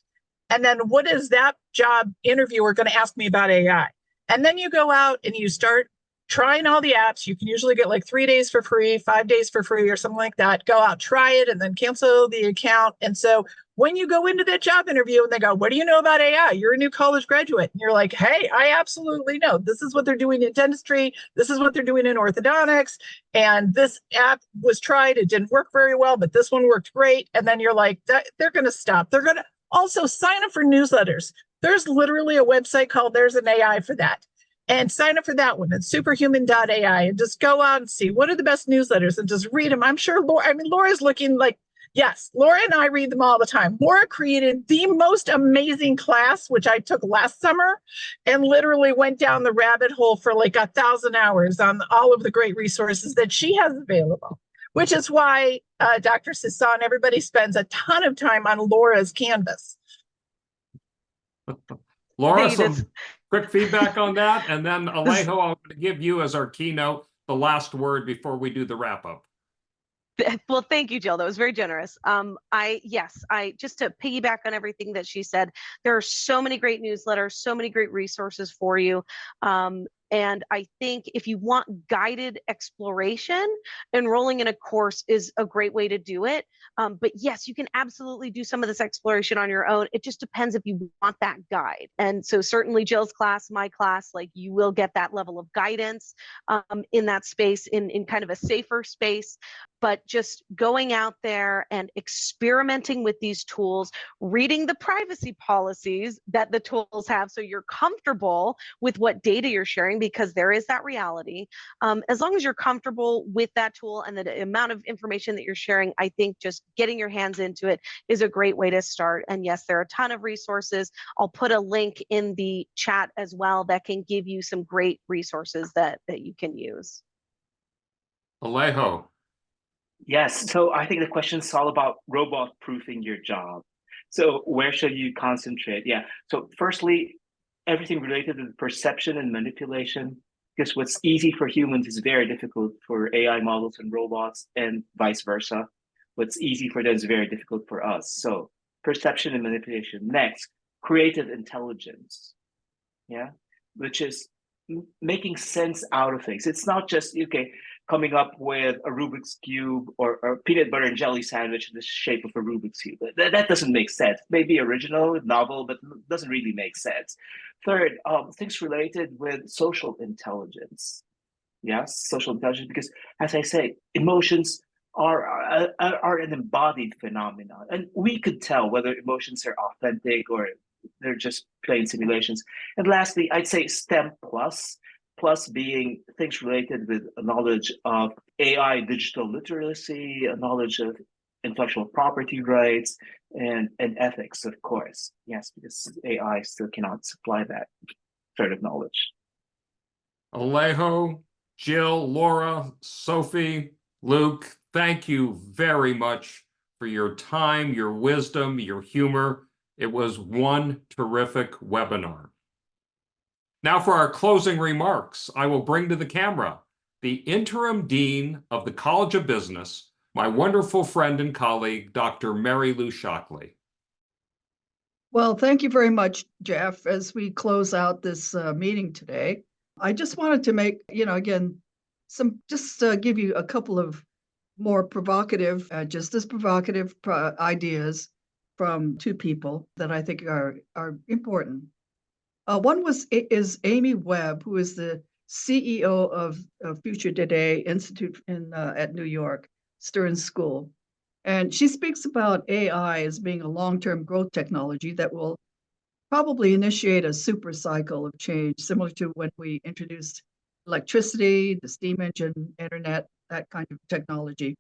And then what is that job interviewer going to ask me about AI? And then you go out and you start trying all the apps. You can usually get like 3 days for free, 5 days for free, or something like that. Go out, try it, and then cancel the account. And so when you go into that job interview and they go, what do you know about AI? You're a new college graduate. And you're like, hey, I absolutely know. This is what they're doing in dentistry. This is what they're doing in orthodontics. And this app was tried. It didn't work very well, but this one worked great. And then you're like, they're going to stop. They're going to also sign up for newsletters. There's literally a website called There's an AI for that. And sign up for that one. It's superhuman.ai, and just go out and see what are the best newsletters and just read them. I'm sure Laura's looking like, yes, Laura and I read them all the time. Laura created the most amazing class, which I took last summer, and literally went down the rabbit hole for like 1,000 hours on all of the great resources that she has available, which is why Dr. Sison, everybody spends a ton of time on Laura's Canvas. Laura, some quick feedback on that, and then Alejo, I'm going to give you as our keynote the last word before we do the wrap up. Well, thank you, Jill. That was very generous. I just to piggyback on everything that she said, there are so many great newsletters, so many great resources for you. And I think if you want guided exploration, enrolling in a course is a great way to do it. But yes, you can absolutely do some of this exploration on your own. It just depends if you want that guide. And so certainly Jill's class, my class, like you will get that level of guidance in that space, in kind of a safer space. But just going out there and experimenting with these tools, reading the privacy policies that the tools have so you're comfortable with what data you're sharing, because there is that reality. As long as you're comfortable with that tool and the amount of information that you're sharing, I think just getting your hands into it is a great way to start. And yes, there are a ton of resources. I'll put a link in the chat as well that can give you some great resources that you can use. Alejo. Yes, so I think the question is all about robot proofing your job. So where should you concentrate? Yeah. So firstly, everything related to the perception and manipulation, because what's easy for humans is very difficult for AI models and robots, and vice versa. What's easy for them is very difficult for us. So perception and manipulation. Next, creative intelligence. Yeah, which is making sense out of things. It's not just, okay, coming up with a Rubik's Cube or a peanut butter and jelly sandwich in the shape of a Rubik's Cube. That doesn't make sense. Maybe original, novel, but doesn't really make sense. Third, things related with social intelligence. Yes, social intelligence, because as I say, emotions are an embodied phenomenon. And we could tell whether emotions are authentic or they're just plain simulations. And lastly, I'd say STEM plus being things related with a knowledge of AI digital literacy, a knowledge of intellectual property rights, and ethics, of course. Yes, because AI still cannot supply that sort of knowledge. Alejo, Jill, Laura, Sophie, Luke, thank you very much for your time, your wisdom, your humor. It was one terrific webinar. Now for our closing remarks, I will bring to the camera the Interim Dean of the College of Business, my wonderful friend and colleague, Dr. Mary Lou Shockley. Well, thank you very much, Jeff. As we close out this meeting today, I just wanted to make, again, give you a couple of more provocative, just as provocative ideas from two people that I think are important. One is Amy Webb, who is the CEO of Future Today Institute at New York Stern School. And she speaks about AI as being a long-term growth technology that will probably initiate a super cycle of change, similar to when we introduced electricity, the steam engine, internet, that kind of technology.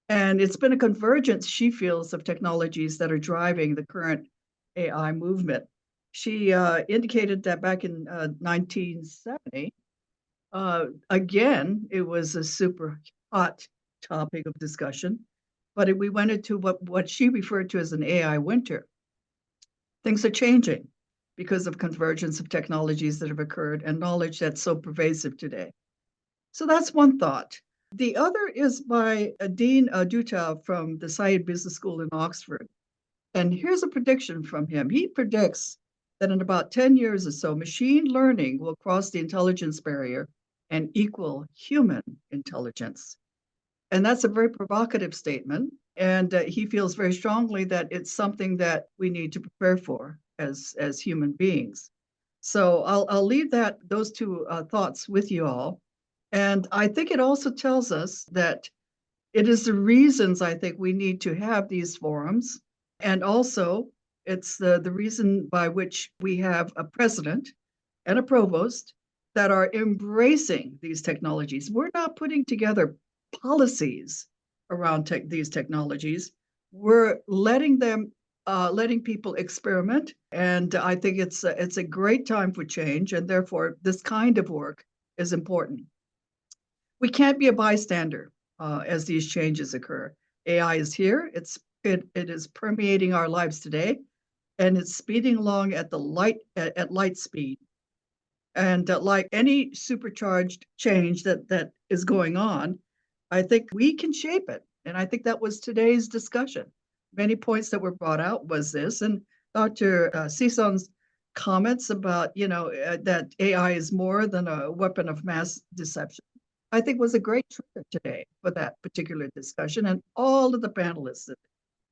And it's been a convergence, she feels, of technologies that are driving the current AI movement. She indicated that back in 1970, again, it was a super hot topic of discussion, but we went into what she referred to as an AI winter. Things are changing because of convergence of technologies that have occurred and knowledge that's so pervasive today. So that's one thought. The other is by Dean Duta from the Said Business School in Oxford. And here's a prediction from him. He predicts that in about 10 years or so, machine learning will cross the intelligence barrier and equal human intelligence. And that's a very provocative statement. And he feels very strongly that it's something that we need to prepare for as human beings. So I'll leave those two thoughts with you all. And I think it also tells us that it is the reasons I think we need to have these forums. And also it's the reason by which we have a president and a provost that are embracing these technologies. We're not putting together policies around these technologies. We're letting people experiment. And I think it's a great time for change. And therefore, this kind of work is important. We can't be a bystander as these changes occur. AI is here. It is permeating our lives today, and it's speeding along at light speed. And like any supercharged change that is going on, I think we can shape it. And I think that was today's discussion. Many points that were brought out was this, and Dr. Sison's comments about, that AI is more than a weapon of mass deception, I think was a great trigger today for that particular discussion, and all of the panelists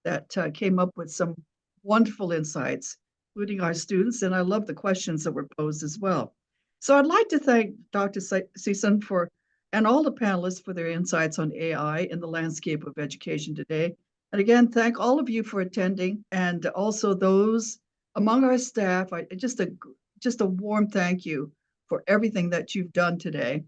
that came up with some wonderful insights, including our students, and I love the questions that were posed as well. So I'd like to thank Dr. Season and all the panelists for their insights on AI in the landscape of education today. And again, thank all of you for attending, and also those among our staff. Just a warm thank you for everything that you've done today.